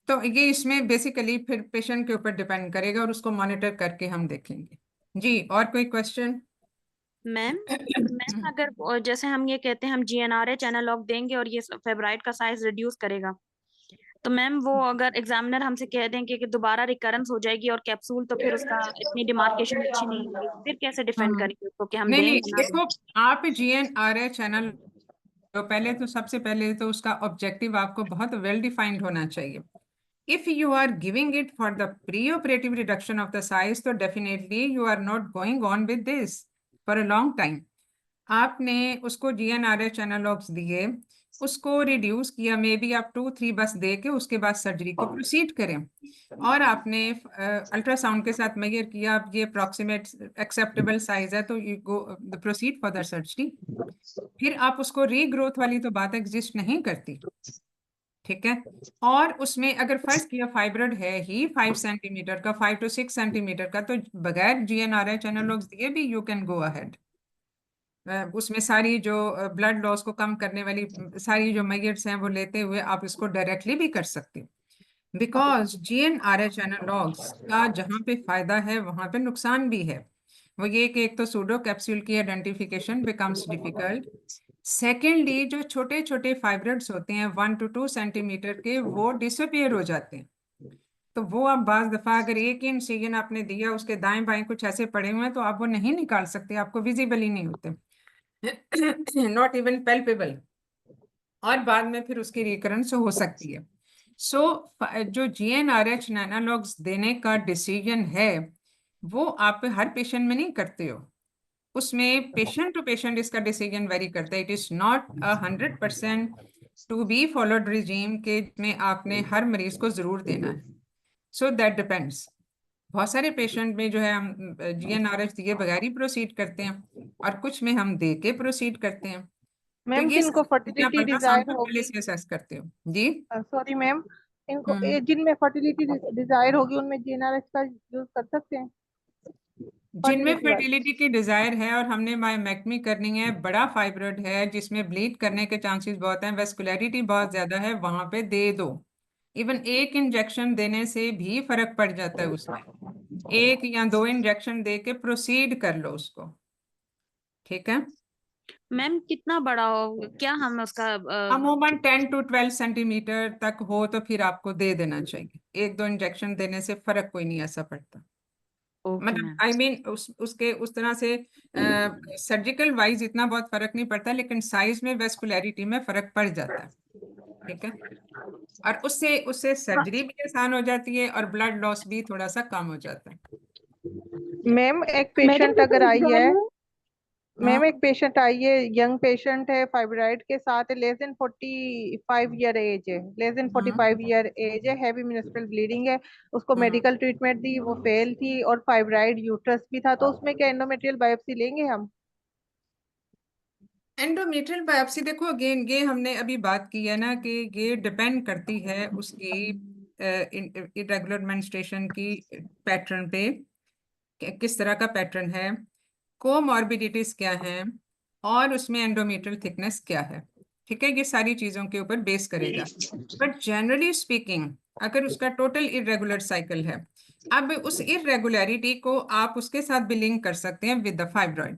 तो ये इसमें बेसिकली फिर पेशेंट के ऊपर डिपेंड करेगा और उसको मॉनिटर करके हम देखेंगे। जी, और कोई क्वेश्चन? मैम अगर जैसे हम ये कहते हैं हम GnRH एनालॉग देंगे और ये फेब्राइड का साइज रिड्यूस करेगा, तो मैम वो अगर एग्जामिनर हमसे कह दें कि दोबारा रिकरेंस हो जाएगी और कैप्सूल, तो फिर उसका इतनी डिमार्केशन अच्छी नहीं होगी, फिर कैसे डिफेंड करेंगे उसको कि हम नहीं दें नहीं, या ना देखो दें? आप GnRH एनालॉग तो सबसे पहले तो उसका ऑब्जेक्टिव आपको बहुत वेल डिफाइंड होना चाहिए। If you are giving it for the pre-operative reduction of the size, तो definitely you are not going on with this for a long time। आपने उसको GnRH एनालॉग्स दिए, उसको रिड्यूस किया, मे बी आप 2-3 बस दे के उसके बाद सर्जरी को प्रोसीड करें, और आपने अल्ट्रासाउंड के साथ मेजर किया, अब ये अप्रोक्सीमेट एक्सेप्टेबल साइज है तो you go proceed for the surgery. फिर आप उसको रीग्रोथ वाली तो बात एग्जिस्ट नहीं करती, ठीक है। और उसमें अगर फर्ज किया फाइब्रोइड है ही 5 सेंटीमीटर का, 5 to 6 सेंटीमीटर का, तो बगैर GnRH एनालॉग्स दिए भी यू कैन गो अहेड। उसमें सारी जो ब्लड लॉस को कम करने वाली सारी जो मेजर्स हैं वो लेते हुए आप इसको डायरेक्टली भी कर सकते हो, बिकॉज GnRH एनालॉग्स का जहाँ पे फायदा है वहां पे नुकसान भी है। वो ये कि एक तो सूडो कैप्सूल की आइडेंटिफिकेशन बिकम्स डिफिकल्ट, सेकेंडली जो छोटे छोटे फाइब्रोइड्स होते हैं 1 to 2 सेंटीमीटर के, वो डिसअपियर हो जाते हैं। तो वो आप बाज दफा अगर एक ही इंसिजन आपने दिया, उसके दाएं बाएं कुछ ऐसे पड़े हुए हैं तो आप वो नहीं निकाल सकते, आपको विजिबल ही नहीं होते, नॉट इवन पेल्पेबल, और बाद में फिर उसकी रिकरेंस हो सकती है। जो GnRH एनालॉग्स देने का डिसीजन है वो आप हर पेशेंट में नहीं करते हो, उसमें पेशेंट टू पेशेंट इसका डिसीजन वेरी करता है। It is not 100% to be followed regime के में आपने हर मरीज को जरूर देना है, सो दैट डिपेंड्स। बहुत सारे पेशेंट में जो है हम GnRH दिए बगैर ही प्रोसीड करते हैं और कुछ में हम दे के प्रोसीड करते हैं। तो मैम ये जिनको फर्टिलिटी डिजायर पहले होगी, से असेस करते हो जी। सॉरी मैम, इनको हम्म। जिनमें फर्टिलिटी डिजायर होगी उनमें GnRH का यूज कर सकते हैं? जिनमें Fertility वाले। फर्टिलिटी की डिजायर है और हमने मायोमेक्टमी करनी है, बड़ा फाइब्रोइड है जिसमें ब्लीड करने के चांसेस बहुत हैं, वेस्कुलरिटी बहुत ज्यादा है, वहां पे दे दो। इवन एक इंजेक्शन देने से भी फर्क पड़ जाता है उसमें, 1 या 2 इंजेक्शन दे के प्रोसीड कर लो उसको, ठीक है। मैम कितना बड़ा हो, क्या हम उसका अमूमन 10 to 12 सेंटीमीटर तक हो तो फिर आपको दे देना चाहिए, 1-2 इंजेक्शन देने से फर्क कोई नहीं ऐसा पड़ता। ओके मतलब मैम। आई मीन उसके उस तरह से सर्जिकल वाइज इतना बहुत फर्क नहीं पड़ता, लेकिन साइज में वेस्कुलरिटी में फर्क पड़ जाता है, ठीक है। और उससे उससे सर्जरी भी आसान हो जाती है और ब्लड लॉस भी थोड़ा सा कम हो जाता है। मैम एक मैडम पेशेंट अगर आई है, वॉल्यूम मैम एक पेशेंट आई है, यंग पेशेंट है, फाइब्राइड के साथ, लेस देन 45 ईयर एज है, लेस देन 45 ईयर एज है, हैवी मिनिस्ट्रल ब्लीडिंग है, उसको मेडिकल ट्रीटमेंट दी, वो फेल थी, और फाइब्राइड यूट्रस भी था, तो उसमें क्या एंडोमेट्रियल बायोप्सी लेंगे हम? एंडोमेट्रियल बायोप्सी देखो अगेन ये हमने अभी बात की है ना कि ये डिपेंड करती है उसकी इरेगुलर मेंस्ट्रुएशन की पैटर्न पे, किस तरह का पैटर्न है, कोमॉर्बिडिटीज क्या है, और उसमें एंडोमेट्रियल थिकनेस क्या है, ठीक है। ये सारी चीजों के ऊपर बेस करेगा। बट जनरली स्पीकिंग अगर उसका टोटल इरेगुलर साइकिल है, अब उस इरेगुलरिटी को आप उसके साथ भी लिंक कर सकते हैं विद द फाइब्रॉइड।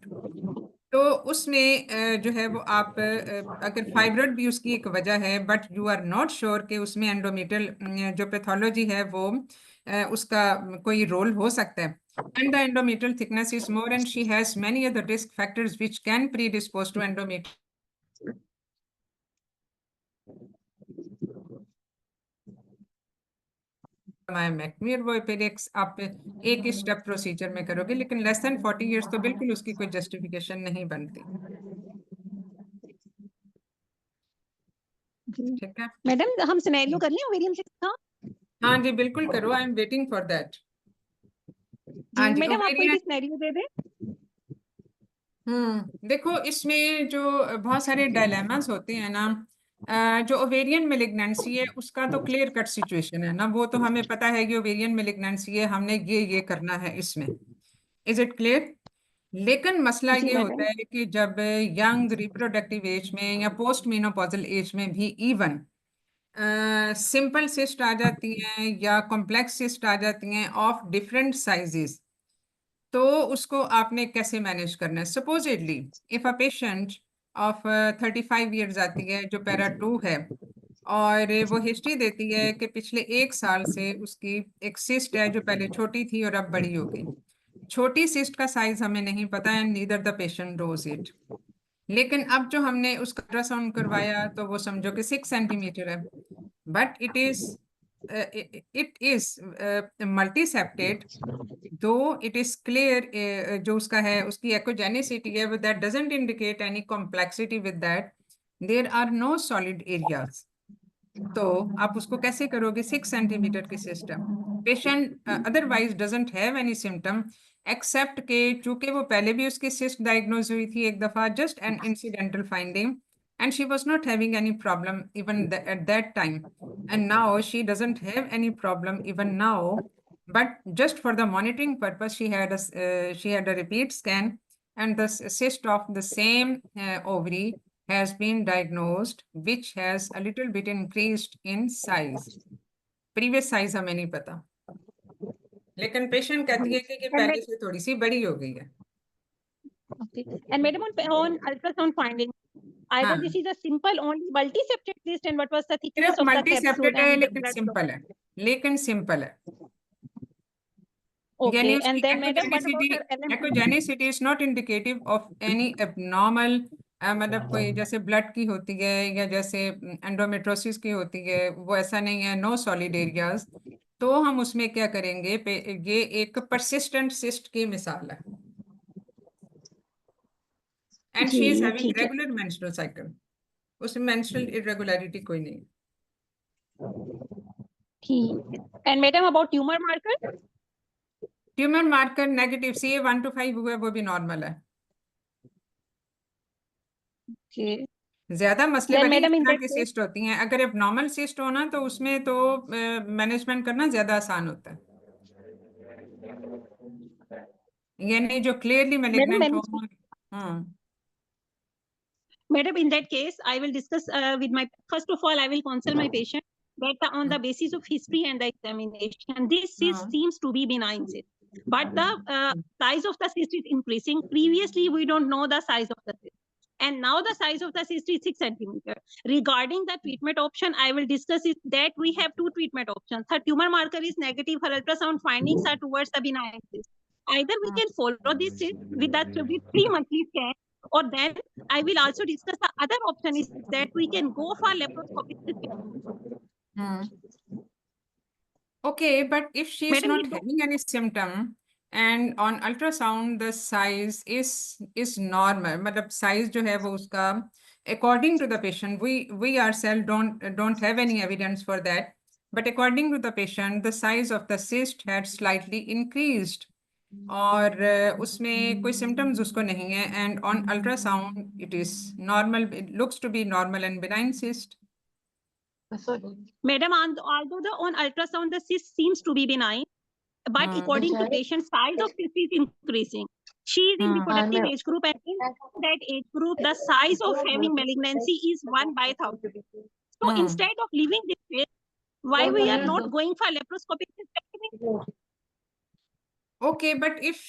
तो उसमें जो है वो आप अगर फाइब्रॉइड भी उसकी एक वजह है but you are not sure कि उसमें एंडोमेट्रियल जो पैथोलॉजी है वो उसका कोई रोल हो सकता है, and the endometrial thickness is more and she has many other risk factors which can predispose to endometrial myomectomy, और वो फिर आप एक ही स्टेप प्रोसीजर में करोगे, लेकिन लेस देन 40 इयर्स तो बिल्कुल उसकी कोई जस्टिफिकेशन नहीं बनती, ठीक है। मैडम हम सिनेरियो कर लें ओवेरियन सिस्ट का? हाँ जी बिल्कुल करो, I am waiting for that. हाँ जी जी मैडम आप कोई ओवेरियन, भी सिनेरियो दे दें। देखो इसमें जो बहुत सारे डायलेमास होते हैं ना, जो ओवेरियन मेलिग्नेंसी है उसका तो क्लियर कट सिचुएशन है ना, वो तो हमें पता है कि ओवेरियन मेलिग्नेंसी है, हमने ये करना है इसमें, इज इट क्लियर। लेकिन मसला जी ये मैडम। होता है कि जब यंग रिप्रोडक्टिव एज में या पोस्ट मेनोपॉजल एज में भी इवन सिंपल सिस्ट आ जाती हैं या कॉम्प्लेक्स सिस्ट आ जाती हैं ऑफ डिफरेंट साइजेस, तो उसको आपने कैसे मैनेज करना है। Supposedly if a patient of 35 years आती है जो पैरा 2 है, और वो हिस्ट्री देती है कि पिछले 1 साल से उसकी एक सिस्ट है जो पहले छोटी थी और अब बड़ी हो गई। छोटी सिस्ट का साइज हमें नहीं पता है, neither the patient knows it, लेकिन अब जो हमने उसका अल्ट्रासाउंड करवाया तो वो समझो कि 6 सेंटीमीटर है, बट इट इज मल्टीसेप्टेड, दो इट इज क्लियर, जो उसका है उसकी एकोजेनिसिटी है that doesn't indicate any complexity with that, there are no solid areas. तो आप उसको कैसे करोगे, 6 सेंटीमीटर की system, patient otherwise doesn't have any symptom except के चूंकि वो पहले भी उसकी सिस्ट डायग्नोज हुई थी एक दफा, just an incidental finding, and she was not having any problem even at that time, and now she doesn't have any problem even now, but just for the monitoring purpose she had a repeat scan, and the cyst of the same ovary has been diagnosed, which has a little bit increased in size, previous size हमें नहीं पता, लेकिन patient कहती है कि And पहले से थोड़ी सी बड़ी हो गई है। okay. And madam on ultrasound finding, either हाँ this is a simple only multi-septed cyst, and what was the thickness सिर्फ of the multi capsule septate है and the लेकिन blood flow? सिंपल है, लेकिन सिंपल है, यानी Okay. उसकी And then madam, what about her LM? Echogenicity is not indicative of any abnormal, मतलब कोई जैसे ब्लड की होती है या जैसे एंडोमेट्रोसिस की होती है, वो ऐसा नहीं है, नो सॉलिड एरियाज। तो हम उसमें क्या करेंगे, ये एक परसिस्टेंट सिस्ट की मिसाल है, एंड शी इज जी हैविंग ठीक है। रेगुलर मेंस्ट्रुअल साइकिल, उसमें मेंस्ट्रुअल इरेगुलरिटी कोई नहीं। ठीक है। And madam about tumor marker? Tumour marker negative CA 1 to 5 हुआ है, वो भी नॉर्मल है। Okay. ज्यादा मसले Then वाली इस madam, in तरह that की case, सिस्ट होती हैं। अगर एबनॉर्मल सिस्ट हो ना तो उसमें तो मैनेजमेंट करना ज्यादा आसान होता है, यानी जो क्लियरली मैलिग्नेंट हो। Madam, in that case, I will discuss with my, first of all, I will counsel my patient that on the basis of history and the examination, this cyst seems to be benign cyst, but the size of the cyst is increasing. Previously, we don't know the size of the cyst. And now the size of the cyst is 6 centimeter. Regarding the treatment option, I will discuss it that we have two treatment options. Her tumor marker is negative, her ultrasound findings are towards the benign cyst. Either we can follow this cyst with 3 monthly scan, or then I will also discuss the other option is that we can go for laparoscopic cyst. Okay, but if she is Madam, not we don't- having any symptom and on ultrasound the size is normal, मतलब size जो है वो उसका according to the patient, we ourselves don't have any evidence for that, but according to the patient the size of the cyst had slightly increased और उसमें कोई symptoms उसको नहीं है, and on ultrasound it is normal, it looks to be normal and benign cyst. Madam, although on ultrasound the cyst seems to be benign, but according to patient, size of cyst is increasing. She is in reproductive age group, and in that age group, the size of having malignancy is 1/1000. So instead of leaving this cyst, why we are not going for laparoscopic cystectomy? Okay, but if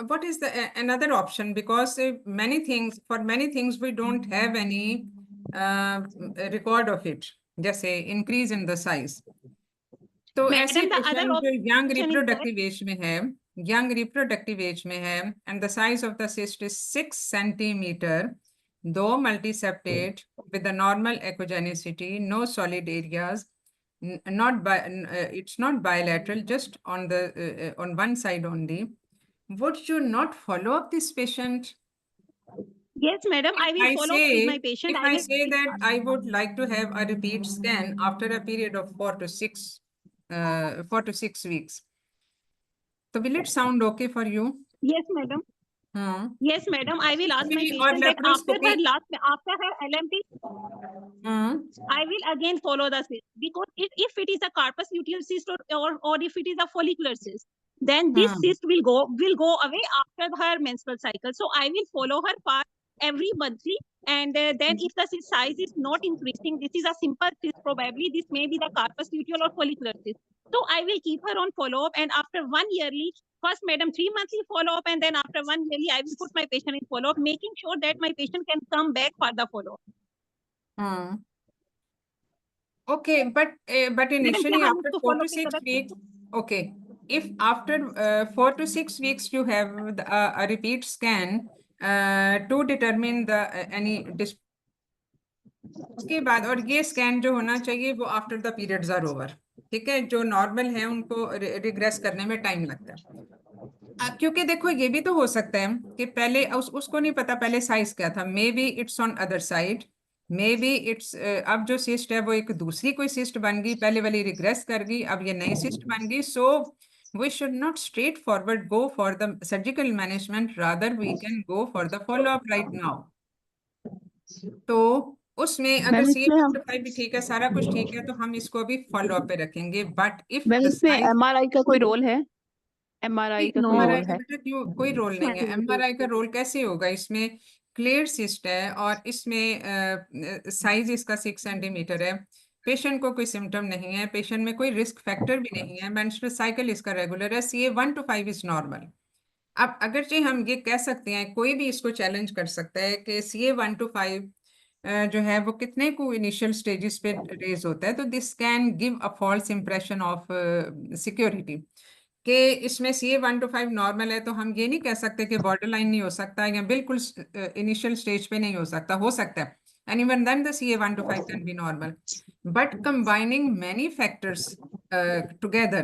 what is the another option? Because for many things we don't have any record of it, जैसे increase in the size. तो Madam, ऐसे the other patient जो young option is that- reproductive age में है, and the size of the cyst is 6 centimeter, though multiseptate with the normal echogenicity, no solid areas, it's not bilateral, just on the on one side only. Would you not follow up this patient? Yes, madam, I will follow up with my patient. If I say that I would like to have a repeat scan after a period of 4 to 6 weeks, so will it sound okay for you? Yes, madam. Yes, madam. I will ask my Or patient that laparoscopy. after her LMT, I will again follow the cyst, because if it is a carpus luteal cyst or if it is a follicular cyst, then this cyst will go away after her menstrual cycle. So I will follow her for every monthly, and then if the cyst size is not increasing, this is a simple cyst, probably this may be the carpus luteal or follicular cyst. So I will keep her on follow up, and after 1 yearly, first madam 3 monthly follow up, and then after 1 yearly I will put my patient in follow up, making sure that my patient can come back for the follow up. Okay, but initially क्या हम after उसको 4 follow to पे 6 करें? weeks, okay. If after 4 to 6 weeks you have a repeat scan to determine the any उसके बाद, और ये scan जो होना चाहिए वो after the periods are over, ठीक है, जो नॉर्मल है उनको रिग्रेस करने में टाइम लगता है। क्योंकि देखो ये भी तो हो सकता है कि पहले उसको नहीं पता पहले साइज क्या था, may be it's on other side, may be it's अब जो सिस्ट है वो एक दूसरी कोई सिस्ट बन गई, पहले वाली रिग्रेस कर गई, अब ये नई सिस्ट बन गई। सो we should not straightforward go for the surgical management, rather we can go for the follow-up right now. तो उसमें अगर CA भी ठीक है, सारा कुछ ठीक है, तो हम इसको अभी फॉलो अप पे रखेंगे। बट इफ इसमें MRI का कोई रोल है? MRI का कोई MRI रोल का है? बेटा क्यों कोई रोल नहीं है? MRI का रोल कैसे होगा? इसमें क्लियर सिस्ट है और इसमें साइज इसका 6 सेंटीमीटर है, पेशेंट को कोई सिम्टम नहीं है, पेशेंट में कोई रिस्क फैक्टर भी नहीं है, मेंस्ट्रुअल साइकिल इसका रेगुलर है, CA 1 to 5 इज नॉर्मल। अब अगरचे हम ये कह सकते हैं, कोई भी इसको चैलेंज कर सकता है कि CA 1 to 5 जो है वो कितने को इनिशियल स्टेजेस पे रेज होता है, तो this can give a false impression of security कि इसमें CA 1 to 5 नॉर्मल है, तो हम ये नहीं कह सकते कि बॉर्डर लाइन नहीं हो सकता या बिल्कुल इनिशियल स्टेज पे नहीं हो सकता है, and even then the CA 1 to 5 can be normal, but combining many factors together,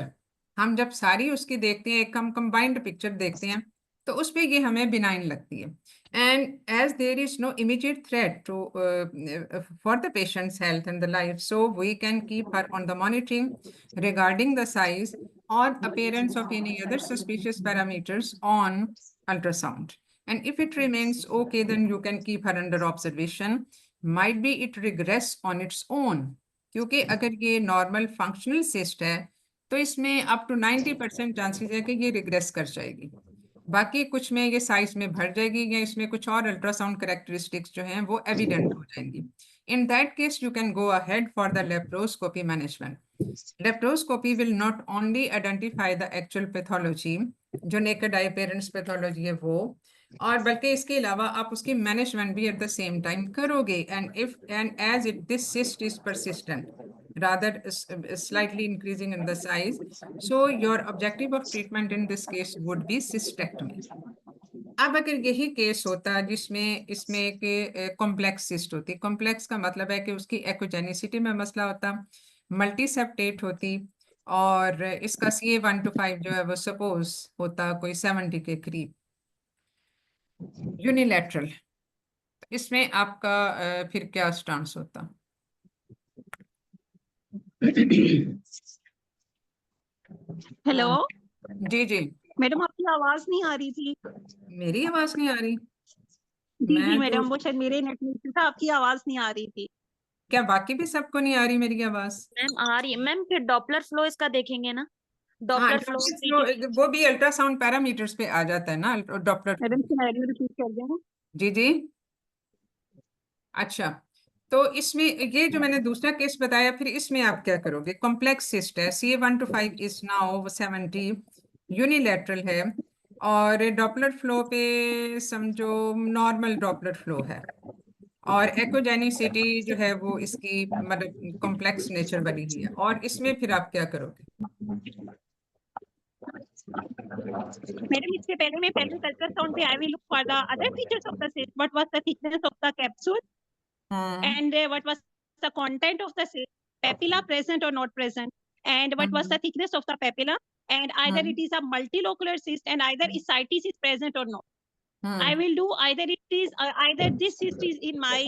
हम जब सारी उसकी देखते हैं, एक हम कंबाइंड पिक्चर देखते हैं, तो उस पे ये हमें बिनाइन लगती है। And as there is no immediate threat to for the patient's health and the life, so we can keep her on the monitoring regarding the size, or appearance of any other suspicious parameters on ultrasound. And if it remains okay, then you can keep her under observation. Might be it regress on its own. क्योंकि अगर ये normal functional cyst है तो इसमें up to 90% chances है कि ये regret कर जाएगी। बाकी कुछ में ये साइज में भर जाएगी या इसमें कुछ और अल्ट्रासाउंड कैरेक्टरिस्टिक्स जो हैं वो एविडेंट हो जाएंगी। In that case, you can go ahead for the laparoscopy management. Laparoscopy will not only identify the actual pathology, जो naked eye appearance pathology है वो, और बल्कि इसके अलावा आप उसकी मैनेजमेंट भी at the same time करोगे। And as this cyst is persistent, rather slightly increasing in the size, so your objective of treatment in this case would be cystectomy. अब अगर यही केस होता जिसमें इसमें एक कॉम्प्लेक्स सिस्ट होती, कॉम्प्लेक्स का मतलब है कि उसकी एक्वोजेनिसिटी में मसला होता, मल्टी सेप्टेट होती, और इसका CA125 जो है वो सपोज होता कोई 70 के करीब, यूनिलैटरल, इसमें आपका फिर क्या स्टांस होता? हेलो जी जी, मैडम, आपकी आवाज नहीं आ रही थी। मेरी आवाज नहीं आ रही? जी मैं मैडम, तो- वो शायद मेरे नेट में इशू था, आपकी आवाज नहीं आ रही थी। क्या बाकी भी सबको नहीं आ रही मेरी आवाज? मैम आ रही है मैम, फिर डॉपलर फ्लो इसका देखेंगे ना, हाँ, डॉपलर Doppler फ्लो flow, वो भी अल्ट्रासाउंड पैरामीटर्स पे आ जाता है ना, डॉपलर। मैडम सिनेरियो रिपीट कर दें। जी जी, अच्छा, तो इसमें ये जो मैंने दूसरा केस बताया, फिर इसमें आप क्या करोगे? कॉम्प्लेक्स सिस्ट है, CA125 इज नाउ 70, यूनिलैटरल है, और डॉपलर फ्लो पे समझो नॉर्मल डॉपलर फ्लो है, और एक्वोजेनिसिटी जो है वो इसकी मतलब कॉम्प्लेक्स नेचर बनी हुई है, और इसमें फिर आप क्या करोगे? मैडम, इसके पहले मैं पहले अल्ट्रासाउंड पे I will look for the other features of the cyst, what was the thickness of the capsule and what was the content of the cyst, papilla present or not present, and what was the thickness of the papilla, and either it is a multilocular cyst and either ascites is present or not. I will do either it is either this cyst is in my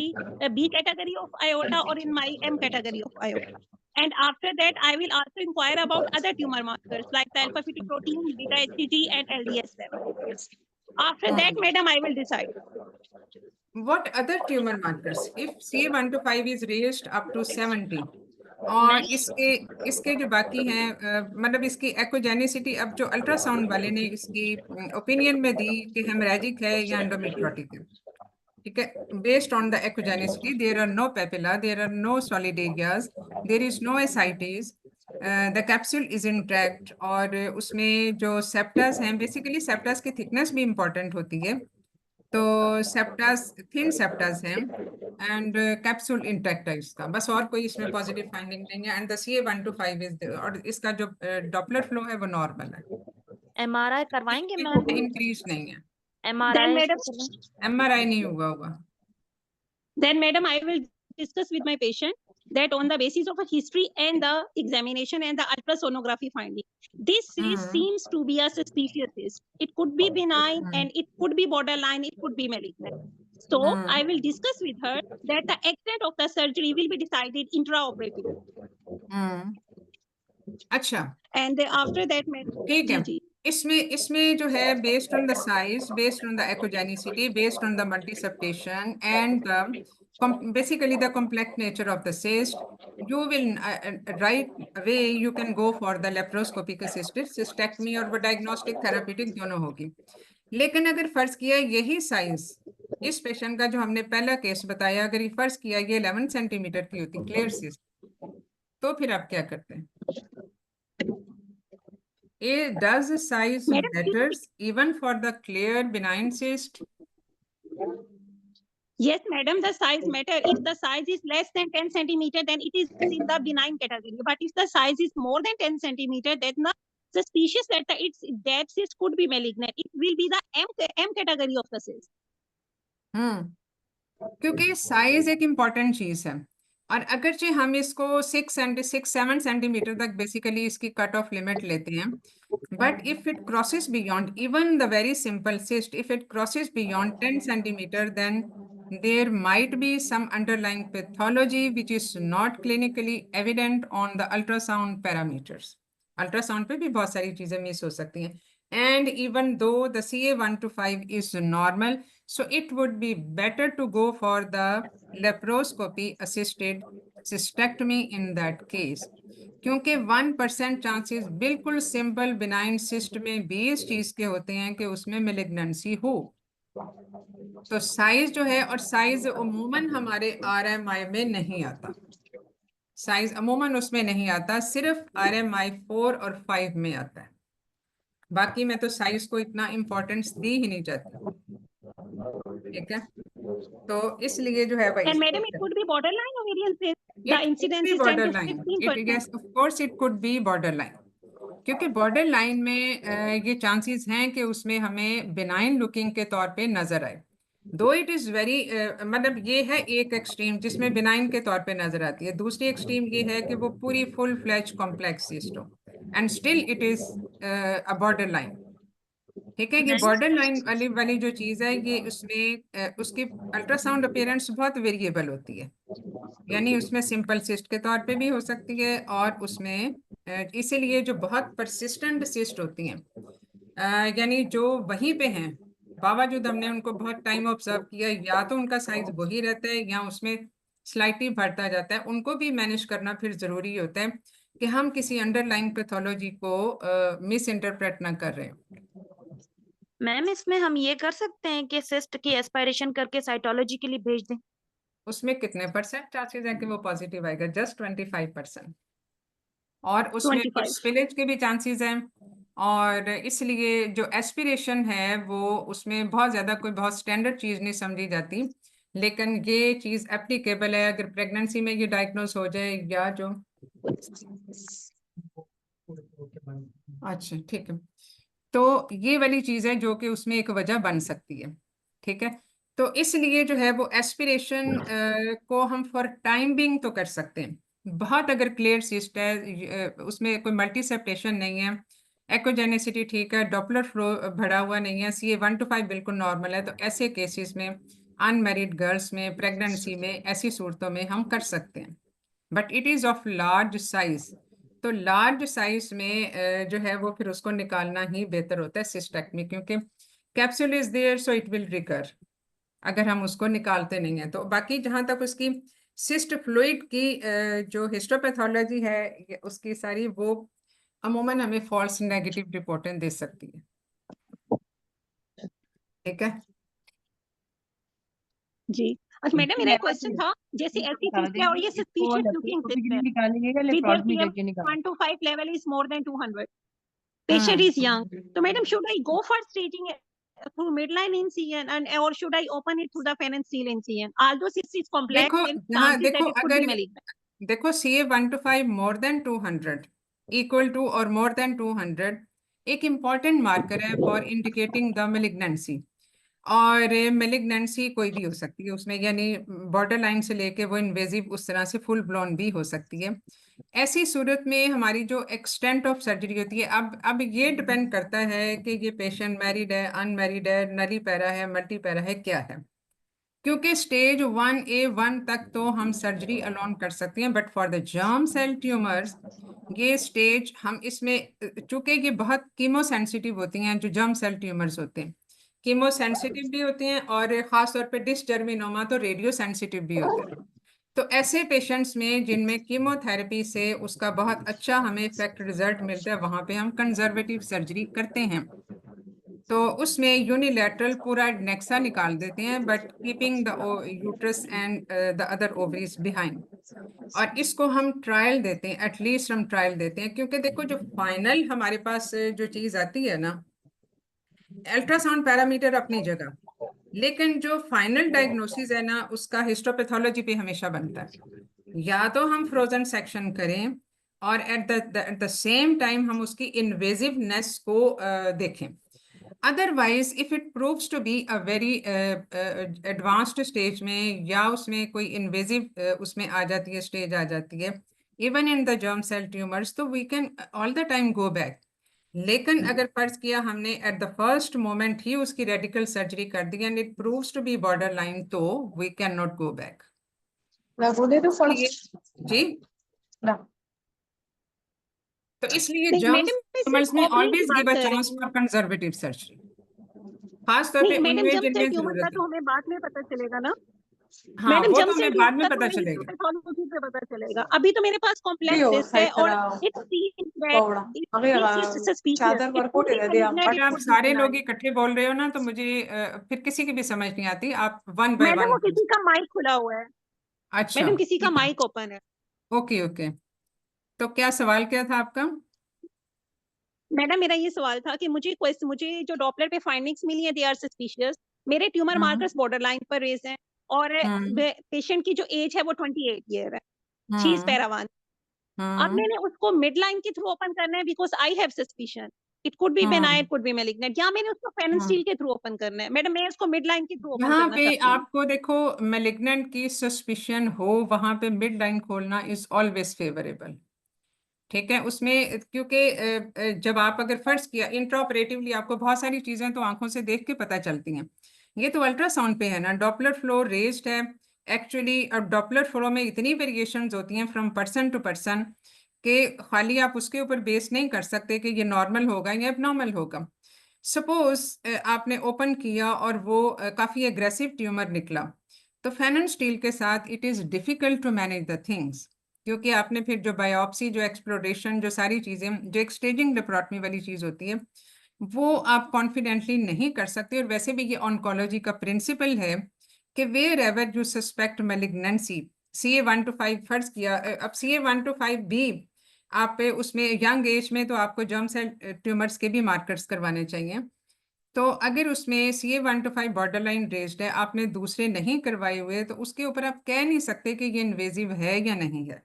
B category of aorta or in my M category of aorta. And after that, I will also inquire about other tumor markers like the alpha fetoprotein, beta HCG, and LDS level. After that, madam, I will decide. What other tumor markers? If CA125 is raised up to 70, और इसके जो बाकी हैं मतलब इसकी एक्वोजेनिसिटी, अब जो ultrasound वाले ने इसकी ओपिनियन में दी कि हेमरेजिक है या एंडोमेट्रियोटिक है, ठीक है, based on the echogenicity, there are no papilla, there are no solid areas, there is no ascites, the capsule is intact, और उसमें जो सेप्टास हैं, बेसिकली सेप्टास की थिकनेस भी इंपॉर्टेंट होती है, तो सेप्टास थिन सेप्टास हैं, एंड कैप्सूल इंटैक्ट है इसका, बस और कोई इसमें पॉजिटिव फाइंडिंग नहीं है, एंड द CA125 इज, और इसका जो डॉपलर फ्लो है वो नॉर्मल है, MRI करवाएंगे मैम, इंक्रीज नहीं है, MRI MRI नहीं हुआ होगा। Then, madam, I will discuss with my patient that on the basis of a history and the examination and the ultrasonography finding, this cyst seems to be a suspicious cyst. It could be benign and it could be borderline, it could be malignant. So I will discuss with her that the extent of the surgery will be decided intraoperatively. अच्छा, And after that, madam, ठीक है, जी, इसमें जो है based on the size, based on the echogenicity, based on the multiseptation, and basically the complex nature of the cyst, you will right away you can go for the laparoscopic assisted cystectomy, और वो diagnostic therapeutic दोनों होगी। लेकिन अगर फर्ज किया यही size इस पेशेंट का जो हमने पहला केस बताया, अगर ये फर्ज किया ये 11 सेंटीमीटर की होती क्लियर सिस्ट, तो फिर आप क्या करते हैं? Does the size matters even for the clear benign cyst? yes, madam, the size matter. If the size is less than 10 centimeter, then it is in the benign category. But if the size is more than 10 centimeter, then the suspicious that its depth cyst could be malignant. It will be the M category of the cyst. क्योंकि size एक important चीज है, और अगरचे हम इसको 6-7 centimetre तक basically इसकी कट ऑफ लिमिट लेते हैं, but if it crosses beyond even the very simple cyst, if it crosses beyond 10 centimetre, then there might be some underlying pathology which is not clinically evident on the ultrasound parameters. Ultrasound पे भी बहुत सारी चीजें miss हो सकती हैं। And even though the CA 1 to 5 is normal, so it would be better to go for the laparoscopy assisted cystectomy in that case, क्योंकि 1% chances बिल्कुल सिंपल बिनाइन सिस्ट में भी इस चीज के होते हैं कि उसमें मेलिग्नेंसी हो। तो साइज जो है, और साइज अमूमन हमारे RMI में नहीं आता, साइज अमूमन उसमें नहीं आता, सिर्फ RMI 4 और 5 में आता है। बाकी मैं तो साइज को इतना इम्पोर्टेंस दी ही नहीं चाहती, ठीक है। तो इसलिए जो है भाई, And madam, it could be borderline ovarian cyst. The it could incidence be is 10 to borderline. 15%. Yes, of course it could be borderline. क्योंकि बॉर्डर लाइन में ये चांसेस हैं कि उसमें हमें बिनाइन लुकिंग के तौर पे नजर आए, दो इट इज वेरी, मतलब ये है एक एक्सट्रीम जिसमें बिनाइन के तौर पे नजर आती है, दूसरी एक्सट्रीम ये है कि वो पूरी फुल फ्लैज कॉम्प्लेक्स सिस्ट हो and still it is a border line, ठीक है। ये बॉर्डर लाइन वाली जो चीज है, ये उसमें उसकी अल्ट्रासाउंड अपीयरेंस बहुत वेरिएबल होती है, यानी उसमें सिंपल सिस्ट के तौर पे भी हो सकती है, और उसमें इसीलिए जो बहुत परसिस्टेंट सिस्ट होती हैं, यानी जो वहीं पे हैं, बावजूद हमने उनको बहुत टाइम ऑब्जर्व किया, या तो उनका साइज वही रहता है या उसमें स्लाइटली बढ़ता जाता है, उनको भी मैनेज करना फिर जरूरी होता है कि हम किसी अंडरलाइन पैथोलॉजी को मिस इंटरप्रेट ना कर रहे हैं। मैम इसमें हम ये कर सकते हैं कि सिस्ट की एस्पायरेशन करके साइटोलॉजी के लिए भेज दें? उसमें कितने परसेंट चांसेस है कि वो पॉजिटिव आएगा? जस्ट 25%, और उसमें 25. स्पिलेज के भी चांसेस हैं, और इसलिए जो एस्पिरेशन है वो उसमें बहुत ज्यादा कोई बहुत स्टैंडर्ड चीज नहीं समझी जाती, लेकिन ये चीज एप्लीकेबल है अगर प्रेगनेंसी में ये डायग्नोज हो जाए, या जो अच्छा ठीक है, तो ये वाली चीज है जो कि उसमें एक वजह बन सकती है, ठीक है। तो इसलिए जो है वो एस्पिरेशन को हम फॉर टाइम बिंग तो कर सकते हैं, बहुत अगर क्लियर सिस्ट है, उसमें कोई मल्टी सेप्टेशन नहीं है, एक्ोजेनिसिटी ठीक है, डॉपलर फ्लो बढ़ा हुआ नहीं है, CA 1 to 5 बिल्कुल नॉर्मल है, तो ऐसे केसेस में अनमैरिड गर्ल्स में प्रेगनेंसी में ऐसी सूरतों में हम कर सकते हैं। But it is of large size, तो लार्ज साइज में जो है वो फिर उसको निकालना ही बेहतर होता है सिस्टेक्टमी, क्योंकि capsule is there so it will recur अगर हम उसको निकालते नहीं है। तो बाकी जहां तक उसकी सिस्ट फ्लूइड की जो हिस्टोपैथोलॉजी है उसकी सारी, वो अमूमन हमें फॉल्स नेगेटिव रिपोर्टें दे सकती है, ठीक है जी। अच्छा मैडम, मेरा एक क्वेश्चन था, जैसे ऐसी सिस्ट है और ये सस्पिशियस लुकिंग सिस्ट है, with their CA 1 to 5 level is more than 200, patient is young, so madam, should I go for staging through midline in CN, and or should I open it through the phalansteal in CN? Although cyst is complex, देखो, and हाँ chances देखो, that it could be अगर malignant. देखो CA 1 to 5 more than 200 equal to or more than 200 एक important marker है for indicating the malignancy, और malignancy कोई भी हो सकती है उसमें, यानी बॉर्डर लाइन से लेके वो इन्वेजिव उस तरह से फुल ब्लोन भी हो सकती है। ऐसी सूरत में हमारी जो एक्सटेंट ऑफ सर्जरी होती है, अब ये डिपेंड करता है कि ये पेशेंट मैरिड है, अनमैरिड है, नली पैरा है, मल्टी पैरा है, क्या है, क्योंकि स्टेज 1A1 तक तो हम सर्जरी अलोन कर सकते हैं, but for the germ cell tumours ये स्टेज हम इसमें, चूंकि ये बहुत कीमो सेंसिटिव होती हैं, जो जर्म सेल ट्यूमर्स होते हैं कीमो सेंसिटिव भी होती हैं, और खास तौर पे डिसजर्मिनोमा तो रेडियो सेंसिटिव भी होते हैं। तो ऐसे पेशेंट्स में जिनमें कीमोथेरेपी से उसका बहुत अच्छा हमें इफेक्ट रिजल्ट मिलता है, वहां पे हम कंजर्वेटिव सर्जरी करते हैं, तो उसमें यूनिलैटरल पूरा नेक्सा निकाल देते हैं, but keeping the uterus and the other ovaries behind, और इसको हम ट्रायल देते हैं, एटलीस्ट हम ट्रायल देते हैं, क्योंकि देखो जो फाइनल हमारे पास जो चीज आती है ना, अल्ट्रासाउंड पैरामीटर अपनी जगह, लेकिन जो फाइनल डायग्नोसिस है ना, उसका हिस्टोपैथोलॉजी पे हमेशा बनता है, या तो हम फ्रोजन सेक्शन करें और एट द सेम टाइम हम उसकी इन्वेजिवनेस को देखें। Otherwise if it proves to be a very advanced stage में, या उसमें कोई इन्वेजिव उसमें आ जाती है, स्टेज आ जाती है, even in the germ cell tumours, तो we can all the time go back. लेकिन अगर फर्ज किया हमने एट द फर्स्ट मोमेंट ही उसकी रेडिकल सर्जरी कर दी and it proves to be borderline, तो we can not go back. जी तो इसलिए नहीं germ मैडम मैं tumors सिर्फ में ओवरिंग की always बात give a कर रही chance हूँ। for conservative surgery. खास तौर पे नहीं मैडम उनमें जब जिनमें ट्यूमर जरूरत का है। तो हमें बाद में पता चलेगा ना। हाँ, मैडम वो जब तो से हमें ट्यूमर बाद में का तो पता हमें चलेगा। हिस्टोपैथोलॉजी से पता चलेगा। अभी तो मेरे पास कॉम्प्लेक्स सिस्ट है और इट्स सीन दैट सस्पिशियस चादर इट पर कुड कोटे बी दे दिया। मैलिग्नेंट, बट इट आप कुड बी सारे लोग बेनाइन। इकट्ठे बोल रहे हो ना, तो मुझे फिर किसी की भी समझ नहीं आती। आप वन बाय मैडम वन। वो किसी का माइक खुला हुआ है। अच्छा, मैडम किसी का ठीक है। माइक ओपन है। ओके ओके, तो क्या सवाल क्या था आपका? मैडम मेरा ये सवाल था कि मुझे जो डॉपलर पे फाइंडिंग्स मिली है दे आर सस्पिशियस। मेरे ट्यूमर मार्कर्स बॉर्डर लाइन पर रेज हैं और पेशेंट की जो एज है वो 28 ईयर है। She is para one. अब मैंने उसको मिड लाइन के थ्रू ओपन करना है because I have suspicion. It could be benign, it could be malignant, या मैंने उसको पेन स्टील के थ्रू ओपन करना है। मैडम मैं इसको मिड लाइन के थ्रू ओपन यहाँ करना पे चाहती हूँ। आपको देखो, मैलिग्नेंट की सस्पिशन हो, वहां पे मिड लाइन खोलना इज ऑलवेज फेवरेबल। ठीक है, उसमें क्योंकि जब आप अगर फर्स्ट किया इंट्राऑपरेटिवली, आपको बहुत सारी चीजें तो आंखों से देख के पता चलती हैं। ये तो अल्ट्रासाउंड पे है ना, डॉपलर फ्लो रेज्ड है एक्चुअली। अब डॉपलर फ्लो में इतनी वेरिएशंस होती हैं फ्रॉम पर्सन टू पर्सन कि खाली आप उसके ऊपर बेस नहीं कर सकते कि ये नॉर्मल होगा या एबनॉर्मल होगा। सपोज आपने ओपन किया और वो काफी एग्रेसिव ट्यूमर निकला, तो फेनन स्टील के साथ it is difficult to manage the things, क्योंकि आपने फिर जो बायोप्सी, जो एक्सप्लोरेशन, जो सारी चीजें, जो एक स्टेजिंग लेप्रोटमी वाली चीज होती है, वो आप कॉन्फिडेंटली नहीं कर सकते। और वैसे भी ये ऑन्कोलॉजी का प्रिंसिपल है कि wherever you suspect malignancy, CA125 फर्ज किया, अब CA125 भी आप उसमें यंग एज में तो आपको जर्म सेल ट्यूमर्स के भी मार्कर्स करवाने चाहिए। तो अगर उसमें CA125 बॉर्डर लाइन रेज्ड है, आपने दूसरे नहीं करवाए हुए, तो उसके ऊपर आप कह नहीं सकते कि ये इन्वेजिव है या नहीं है,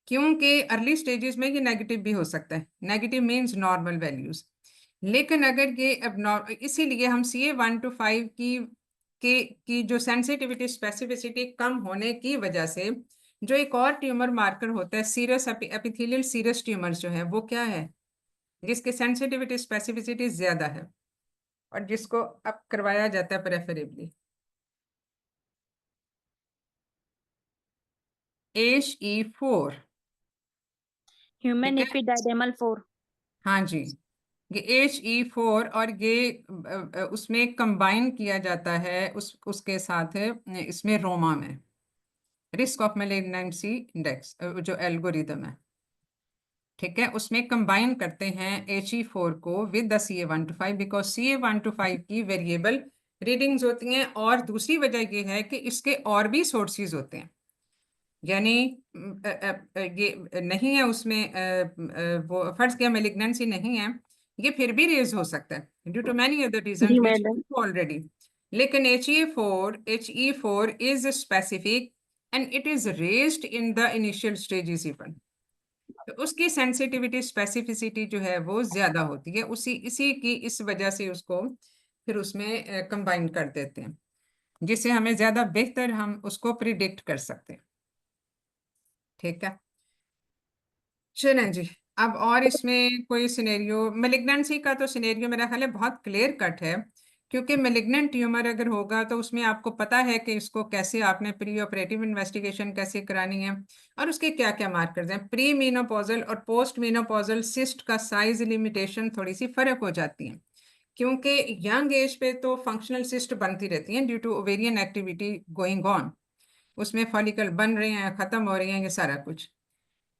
क्योंकि अर्ली स्टेजेस में ये नेगेटिव भी हो सकता है। Negative means normal values. लेकिन अगर ये अब इसीलिए हम CA125 की जो सेंसिटिविटी स्पेसिफिसिटी कम होने की वजह से, जो एक और ट्यूमर मार्कर होता है सीरस एपिथेलियल सीरस ट्यूमर जो है, वो क्या है जिसके सेंसिटिविटी स्पेसिफिसिटी ज्यादा है और जिसको अब करवाया जाता है प्रेफरेबली, HE4। ह्यूमन ठीक है, एपिडाइडेमल 4। हाँ जी, ये HE4, और ये उसमें कंबाइन किया जाता है उसके साथ है इसमें रोमा में रिस्क ऑफ मैलिग्नेंसी इंडेक्स जो एल्गोरिदम है। ठीक है, उसमें कंबाइन करते हैं HE4 को with the CA125 because CA125 की वेरिएबल रीडिंग्स होती हैं। और दूसरी वजह ये है कि इसके और भी सोर्सेज होते हैं, यानी ये नहीं है उसमें वो फर्ज किया मैलिग्नेंसी नहीं है, ये फिर भी रेज हो सकता है due to many other reason जी विच मैडम। ऑलरेडी। लेकिन HE4 is specific and it is raised in the initial stages even, तो उसकी सेंसिटिविटी स्पेसिफिसिटी जो है वो ज्यादा होती है। इसी की इस वजह से उसको फिर उसमें कंबाइन कर देते हैं, जिससे हमें ज्यादा बेहतर हम उसको प्रिडिक्ट कर सकते हैं। ठीक है, चलें जी। अब और इसमें कोई सिनेरियो, मैलिग्नेंसी का तो सिनेरियो मेरा ख्याल है बहुत क्लियर कट है, क्योंकि मैलिग्नेंट ट्यूमर अगर होगा तो उसमें आपको पता है कि इसको कैसे आपने प्री ऑपरेटिव इन्वेस्टिगेशन कैसे करानी है और उसके क्या क्या मार्कर्स हैं। प्री मीनोपॉजल और पोस्ट मीनोपॉजल सिस्ट का साइज लिमिटेशन थोड़ी सी फर्क हो जाती है, क्योंकि यंग एज पे तो फंक्शनल सिस्ट बनती रहती हैं due to ovarian activity going on, उसमें फॉलिकल बन रहे हैं, खत्म हो रही हैं, ये सारा कुछ।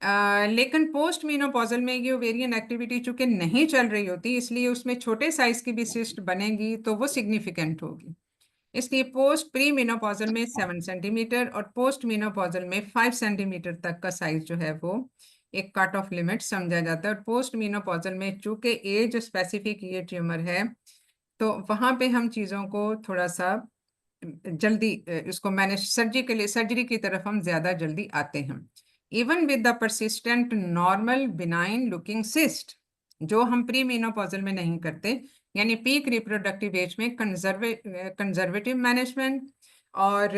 लेकिन पोस्ट मीनोपॉजल में ये ओवेरियन एक्टिविटी चूंकि नहीं चल रही होती, इसलिए उसमें छोटे साइज की भी सिस्ट बनेगी तो वो सिग्निफिकेंट होगी। इसलिए पोस्ट प्री मीनोपॉजल में 7 सेंटीमीटर और पोस्ट मीनोपॉजल में 5 सेंटीमीटर तक का साइज जो है वो एक कट ऑफ लिमिट समझा जाता है। और पोस्ट मीनोपॉजल में चूंकि एज स्पेसिफिक ये ट्यूमर है, तो वहां पे हम चीज़ों को थोड़ा सा जल्दी इसको मैनेज सर्जरी की तरफ हम ज्यादा जल्दी आते हैं, even with the persistent normal benign looking cyst, जो हम प्री मेनोपॉजल में नहीं करते, यानी पीक रिप्रोडक्टिव एज में कंजर्वेटिव मैनेजमेंट और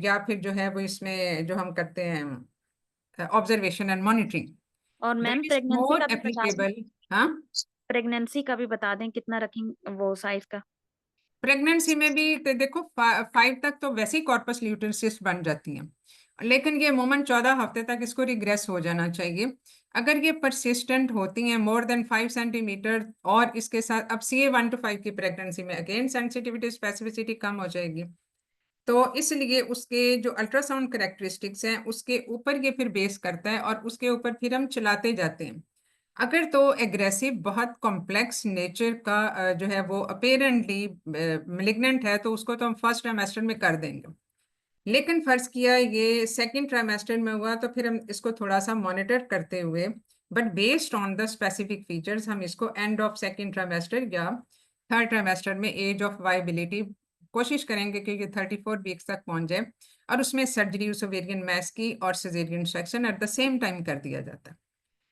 या फिर जो है वो इसमें जो हम करते हैं ऑब्जर्वेशन एंड मॉनिटरिंग, और मैम दैट इज प्रेगनेंसी मोर का भी बता दें। एप्लीकेबल। हाँ, प्रेगनेंसी का भी बता दें कितना रखेंगे वो साइज का। प्रेगनेंसी में भी तो देखो 5 तक तो वैसे ही कॉर्पस ल्यूटेम सिस्ट बन जाती हैं, लेकिन ये अमूमन 14 हफ्ते तक इसको रिग्रेस हो जाना चाहिए। अगर ये परसिस्टेंट होती हैं मोर देन 5 सेंटीमीटर और इसके साथ अब CA 1 to 5 की प्रेगनेंसी में अगेन सेंसिटिविटी स्पेसिफिसिटी कम हो जाएगी, तो इसलिए उसके जो अल्ट्रासाउंड करेक्टरिस्टिक्स हैं उसके ऊपर ये फिर बेस करता है और उसके ऊपर फिर हम चलाते जाते हैं। अगर तो एग्रेसिव बहुत कॉम्प्लेक्स नेचर का जो है वो अपेरेंटली मेलिग्नेंट है तो उसको तो हम फर्स्ट ट्राइमेस्टर में कर देंगे, लेकिन फर्ज किया ये सेकंड ट्राइमेस्टर में हुआ तो फिर हम इसको थोड़ा सा मॉनिटर करते हुए but based on the specific features हम इसको एंड ऑफ सेकंड ट्राइमेस्टर या थर्ड ट्राइमेस्टर में एज ऑफ वाइबिलिटी कोशिश करेंगे कि ये 34 वीक्स तक पहुंच जाए और उसमें सर्जरी उस ओवेरियन मैस की और caesarean section at the same time कर दिया जाता है।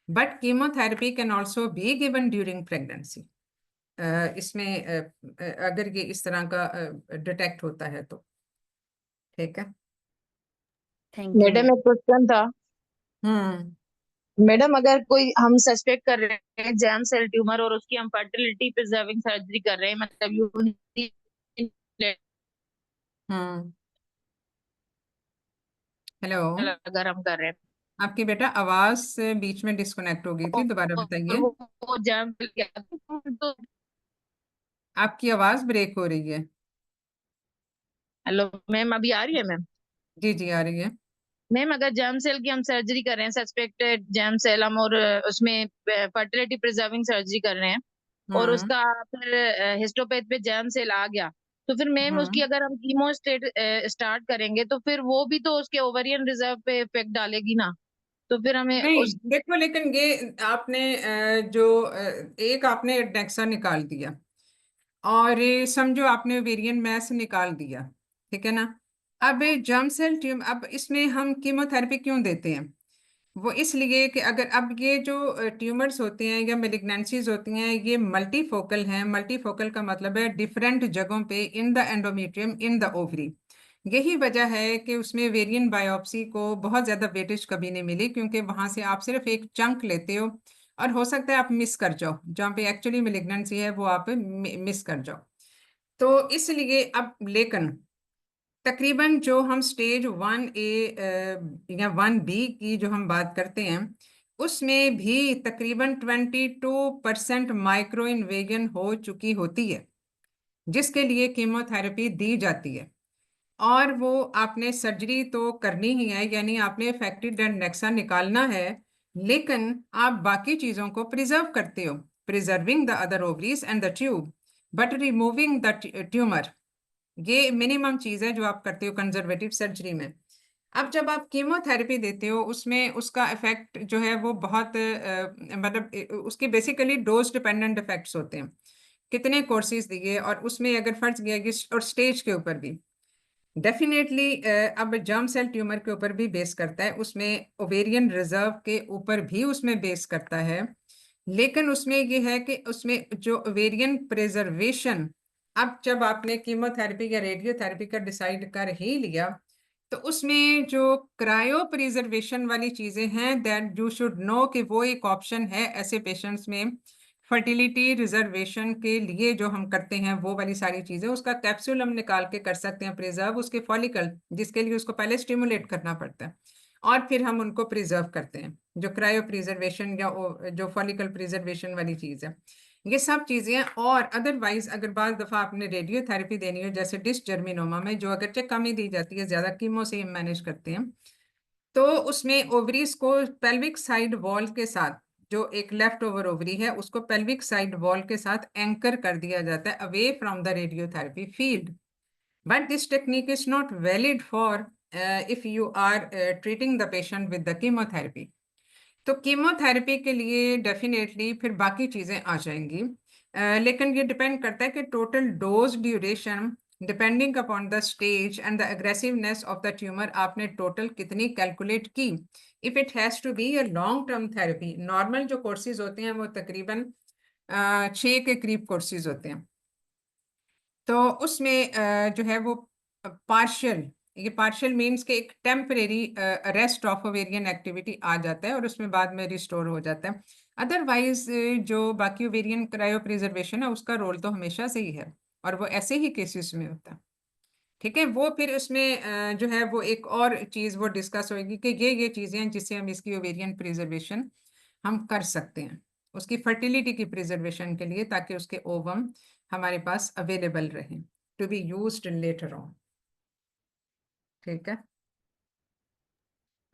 But chemotherapy can also be given during pregnancy, इसमें अगर ये इस तरह का डिटेक्ट होता है तो ठीक है। थैंक यू मैडम एक क्वेश्चन था। मैडम अगर कोई हम सस्पेक्ट कर रहे हैं जर्म सेल ट्यूमर और उसकी हम फर्टिलिटी प्रिजर्विंग सर्जरी कर रहे हैं, मतलब हेलो, अगर हम कर रहे हैं आपकी बेटा आवाज से बीच में डिस्कनेक्ट हो गई थी, दोबारा बताइए। वो जर्म सेल तो आपकी आवाज ब्रेक हो रही है। हेलो मैम, अभी आ रही है मैम? जी जी आ रही है। मैम अगर जर्म सेल की हम सर्जरी कर रहे हैं, सस्पेक्टेड जर्म सेल हम, और उसमें फर्टिलिटी प्रिजर्विंग सर्जरी कर रहे हैं और उसका फिर हिस्टोपैथ पे जर्म सेल आ गया, तो फिर मैम उसकी अगर हम कीमो स्टार्ट करेंगे तो फिर वो भी तो उसके ओवरियन रिजर्व पे इफेक्ट डालेगी ना, तो फिर हमें नहीं उस देखो, लेकिन ये आपने एक आपने डेक्सा निकाल दिया और ये समझो आपने ओवेरियन मैस निकाल दिया, ठीक है ना। अब जर्म सेल ट्यूम, अब इसमें हम कीमोथेरेपी क्यों देते हैं? वो इसलिए कि अगर अब ये जो ट्यूमर्स होते हैं या मेलिग्नेंसीज होती हैं ये मल्टीफोकल हैं। मल्टीफोकल का मतलब है डिफरेंट जगहों पे in the endometrium in the ovary. यही वजह है कि उसमें वेरियन बायोप्सी को बहुत ज़्यादा वेटेज कभी नहीं मिली, क्योंकि वहाँ से आप सिर्फ एक चंक लेते हो और हो सकता है आप मिस कर जाओ, जहाँ पे एक्चुअली मेलिग्नेंसी है वो आप मिस कर जाओ। तो इसलिए अब लेकिन तकरीबन जो हम स्टेज 1A या 1B की जो हम बात करते हैं उसमें भी तकरीबन 22% माइक्रो इन्वेजन हो चुकी होती है, जिसके लिए कीमोथेरेपी दी जाती है। और वो आपने सर्जरी तो करनी ही है, यानी आपने अफेक्टेड नेक्सा निकालना है, लेकिन आप बाकी चीज़ों को प्रिजर्व करते हो, preserving the other ovaries and the tube but removing the tumour. ये मिनिमम चीज़ है जो आप करते हो कंजर्वेटिव सर्जरी में। अब जब आप कीमोथेरेपी देते हो उसमें उसका इफेक्ट जो है वो बहुत मतलब उसके बेसिकली डोज डिपेंडेंट इफेक्ट्स होते हैं, कितने कोर्सेज दिए और उसमें अगर फर्ज गया कि और स्टेज के ऊपर भी डेफिनेटली अब जर्म सेल ट्यूमर के ऊपर भी बेस करता है, उसमें ओवेरियन रिजर्व के ऊपर भी उसमें बेस करता है। लेकिन उसमें ये है कि उसमें जो ओवेरियन प्रिजर्वेशन, अब जब आपने कीमोथेरेपी या रेडियोथेरेपी का डिसाइड कर ही लिया तो उसमें जो क्रायो प्रिजर्वेशन वाली चीज़ें हैं दैट यू शुड नो कि वो एक ऑप्शन है ऐसे पेशेंट्स में। फर्टिलिटी रिजर्वेशन के लिए जो हम करते हैं वो वाली सारी चीज़ें, उसका कैप्सूल हम निकाल के कर सकते हैं प्रिजर्व, उसके फॉलिकल जिसके लिए उसको पहले स्टिमुलेट करना पड़ता है और फिर हम उनको प्रिजर्व करते हैं, जो क्रायो प्रिजर्वेशन या जो फॉलिकल प्रिजर्वेशन वाली चीज़ है, ये सब चीज़ें। और अदरवाइज अगर बाज़ दफ़ा आपने रेडियोथेरेपी देनी हो जैसे डिस्जर्मिनोमा में, जो अगरचे कम ही दी जाती है, ज़्यादा कीमो से हम मैनेज करते हैं, तो उसमें ओवरीज को पेल्विक साइड वॉल के साथ, जो एक लेफ्ट ओवर ओवरी है उसको पेल्विक साइड वॉल के साथ एंकर कर दिया जाता है away from the radiotherapy field. But this technique is not valid for if you are treating the patient with the chemotherapy. तो कीमोथेरेपी के लिए डेफिनेटली फिर बाकी चीज़ें आ जाएंगी, लेकिन ये डिपेंड करता है कि total dose duration depending upon the stage and the aggressiveness of the tumour आपने टोटल कितनी कैलकुलेट की। If it has to be a long term therapy, normal जो कोर्सेज होते हैं वो तकरीबन 6 के करीब कोर्सेज होते हैं, तो उसमें जो है वो पार्शियल, ये पार्शियल मीन्स के एक temporary arrest of ovarian activity आ जाता है और उसमें बाद में रिस्टोर हो जाता है। अदरवाइज जो बाकी ओवेरियन क्रायो प्रिजर्वेशन है उसका रोल तो हमेशा से ही है और वो ऐसे ही केसेस में होता है। ठीक है। वो फिर उसमें जो है वो एक और चीज वो डिस्कस होगी कि ये चीजें हैं जिससे हम इसकी ओवेरियन प्रिजर्वेशन हम कर सकते हैं, उसकी फर्टिलिटी की प्रिजर्वेशन के लिए, ताकि उसके ओवम हमारे पास अवेलेबल रहें to be used later on. ठीक है।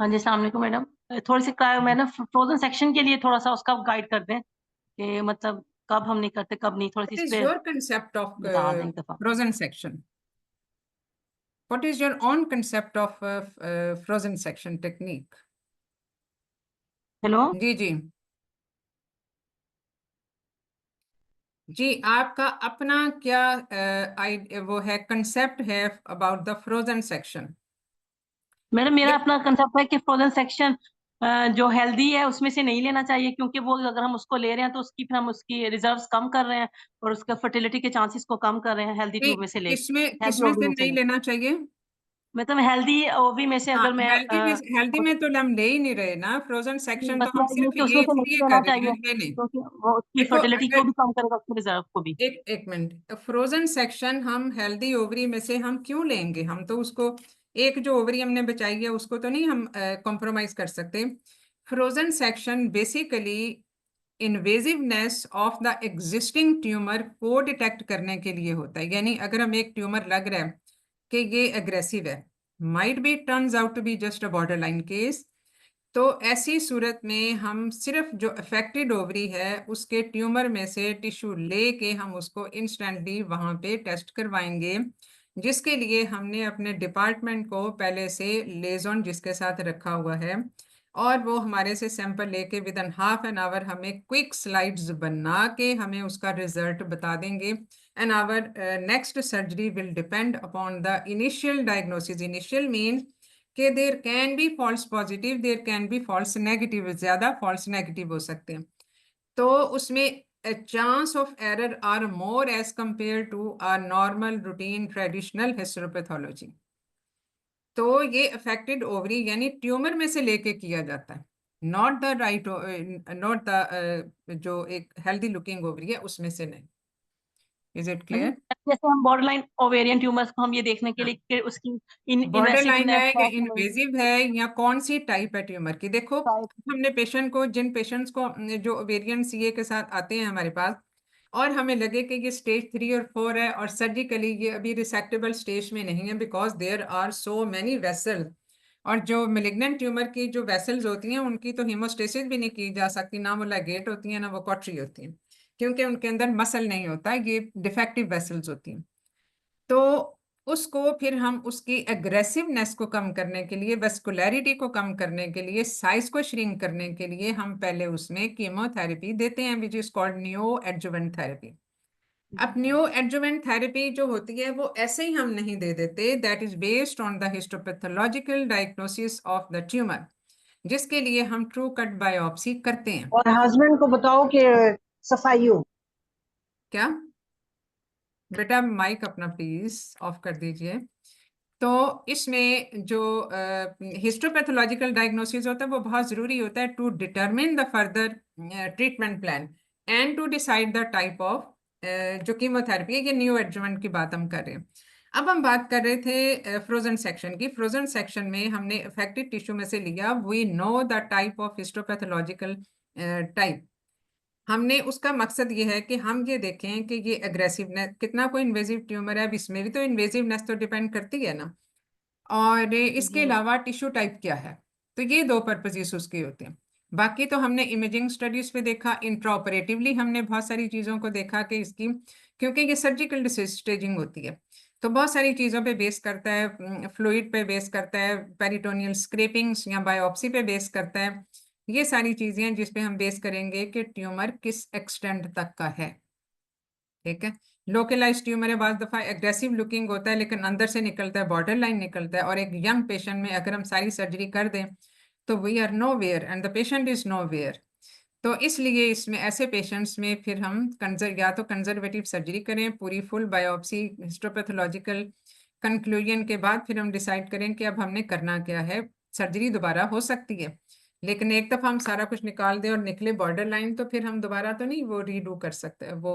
हाँ जी, अस्सलाम वालेकुम मैडम। थोड़ी सी मैडम फ्रोजन सेक्शन के लिए थोड़ा सा उसका गाइड कर दें कि मतलब कब हम नहीं करते कब नहीं, थोड़ी सी What इस is पे your concept of बता दें एक दफा। frozen section? What is your own concept of frozen section technique? Hello जी जी जी, आपका अपना क्या वो है कंसेप्ट है about the frozen section? Madam, मेरा अपना कंसेप्ट है कि फ्रोजन सेक्शन जो हेल्दी है उसमें से नहीं लेना चाहिए, क्योंकि वो अगर हम उसको ले रहे हैं तो उसकी फिर हम उसकी रिजर्व्स कम कर रहे हैं और उसका फर्टिलिटी के चांसेस को कम कर रहे हैं हेल्दी ट्यूब में से ले किसमें हेल्दी ओवरी से में से नहीं लेना चाहिए? मतलब हेल्दी ओवरी में से हाँ, अगर मैं हेल्दी में तो हम ले ही नहीं रहे ना। फ्रोजन सेक्शन तो मतलब हम ये सिर्फ कि उसमें ये से नहीं इसलिए लेना कर रहे चाहिए हैं। नहीं क्योंकि वो उसकी देखो, फर्टिलिटी को अगर भी कम करेगा, उसकी रिजर्व को भी। एक मिनट, फ्रोजन सेक्शन हम हेल्दी ओवरी में से हम क्यों लेंगे? हम तो उसको एक जो ओवरी हमने बचाई है उसको तो नहीं हम कॉम्प्रोमाइज कर सकते। Frozen section basically invasiveness of the existing tumour को डिटेक्ट करने के लिए होता है। यानी अगर हम एक ट्यूमर लग रहा है कि ये एग्रेसिव है, might be turns out to be just a borderline case, तो ऐसी सूरत में हम सिर्फ जो अफेक्टेड ओवरी है उसके ट्यूमर में से टिश्यू लेके हम उसको इंस्टेंटली वहां पे टेस्ट करवाएंगे, जिसके लिए हमने अपने डिपार्टमेंट को पहले से लेजॉन जिसके साथ रखा हुआ है, और वो हमारे से सैंपल लेके within half an hour हमें क्विक स्लाइड्स बना के हमें उसका रिजल्ट बता देंगे। And our next surgery will depend upon the initial diagnosis. Initial means कि there can be false positive, there can be false negative, ज्यादा फॉल्स नेगेटिव हो सकते हैं, तो उसमें chance of error are more as compare to our normal routine traditional histopathology. तो ये affected ovary यानी ट्यूमर में से लेके किया जाता है, not the right, not the जो एक हेल्दी लुकिंग ओवरी है उसमें से नहीं। Is it clear? जैसे हम बॉर्डरलाइन ओवेरियन ट्यूमर्स को हम ये देखने के लिए कि उसकी बॉर्डर लाइन है या इन्वेसिवनेस इन्वेजिव है या कौन सी टाइप है ट्यूमर की। देखो, हमने पेशेंट को, जिन पेशेंट्स को जो ओवेरियन सीए के साथ आते हैं हमारे पास, और हमें लगे कि ये स्टेज 3 और 4 है और सर्जिकली ये अभी रिसेक्टेबल स्टेज में नहीं है because there are so many vessel, और जो मेलिग्नेंट ट्यूमर की जो वेसल्स होती हैं उनकी तो हीमोस्टेसिस भी नहीं की जा सकती, ना वो लाइगेट होती हैं ना वो कॉटरी होती हैं, क्योंकि उनके अंदर मसल नहीं होता, ये डिफेक्टिव वेसल्स होती हैं। तो उसको फिर हम उसकी एग्रेसिवनेस को कम करने के लिए, वेस्कुलैरिटी को कम करने के लिए, साइज को श्रिंक करने के लिए हम पहले उसमें कीमोथेरेपी देते हैं, which is called new adjuvant therapy. अब न्यू एडजुवेंट थेरेपी जो होती है वो ऐसे ही हम नहीं दे देते, that is based on the histopathological diagnosis of the tumour, जिसके लिए हम ट्रू कट बायोप्सी करते हैं। और हस्बैंड को बताओ कि सफाई हो। क्या बेटा, माइक अपना प्लीज ऑफ कर दीजिए। तो इसमें जो हिस्टोपैथोलॉजिकल डायग्नोसिस होता है वो बहुत ज़रूरी होता है to determine the further treatment plan and to decide the type of जो कीमोथेरेपी है। ये न्यू एडजुवेंट की बात हम कर रहे हैं। अब हम बात कर रहे थे फ्रोजन सेक्शन की। फ्रोजन सेक्शन में हमने अफेक्टेड टिश्यू में से लिया, we know the type of histopathological type. हमने उसका मकसद ये है कि हम ये देखें कि ये एग्रेसिवनेस कितना, कोई इन्वेजिव ट्यूमर है, अब इसमें भी तो इन्वेजिवनेस तो डिपेंड करती है ना, और इसके अलावा टिश्यू टाइप क्या है। तो ये दो पर्पजेस उसके होते हैं। बाकी तो हमने इमेजिंग स्टडीज पे देखा, इंट्राऑपरेटिवली हमने बहुत सारी चीज़ों को देखा कि इसकी, क्योंकि ये सर्जिकल स्टेजिंग होती है तो बहुत सारी चीज़ों पे बेस करता है, फ्लूइड पे बेस करता है, पेरिटोनियल स्क्रैपिंग्स या बायोप्सी पे बेस करता है। ये सारी चीज़ें हैं जिस पे हम बेस करेंगे कि ट्यूमर किस एक्सटेंट तक का है। ठीक है, लोकलाइज ट्यूमर है, बाज़ दफ़ा एग्रेसिव लुकिंग होता है लेकिन अंदर से निकलता है, बॉर्डर लाइन निकलता है, और एक यंग पेशेंट में अगर हम सारी सर्जरी कर दें तो we are nowhere and the patient is nowhere. तो इसलिए इसमें ऐसे पेशेंट्स में फिर हम या तो कंजर्वेटिव सर्जरी करें, पूरी फुल बायोप्सी हिस्टोपैथोलॉजिकल कंक्लूजन के बाद फिर हम डिसाइड करें कि अब हमने करना क्या है। सर्जरी दोबारा हो सकती है, लेकिन एक दफ़ा हम सारा कुछ निकाल दें और निकले बॉर्डर लाइन तो फिर हम दोबारा तो नहीं वो रीडू कर सकते, वो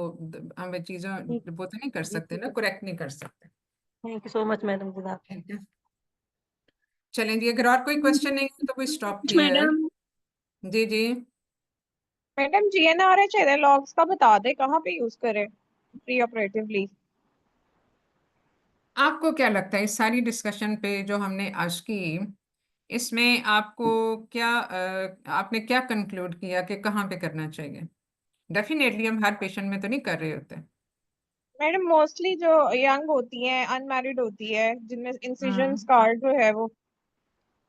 हम चीज़ों वो तो नहीं कर सकते ना, करेक्ट नहीं कर सकते। Thank you so much madam. ठीक है, चलें जी, अगर और कोई क्वेश्चन नहीं है तो कोई स्टॉप हियर। मैडम जी जी, मैडम GNRH एनालॉग्स का बता दे कहाँ पे यूज करें प्री ऑपरेटिवली। आपको क्या लगता है इस सारी डिस्कशन पे जो हमने आज की, इसमें आपको क्या आपने क्या कंक्लूड किया कि कहाँ पे करना चाहिए? डेफिनेटली हम हर पेशेंट में तो नहीं कर रहे होते। मैडम मोस्टली जो यंग होती हैं, अनमैरिड होती है, जिनमें इंसिजन हाँ, स्कार जो है वो।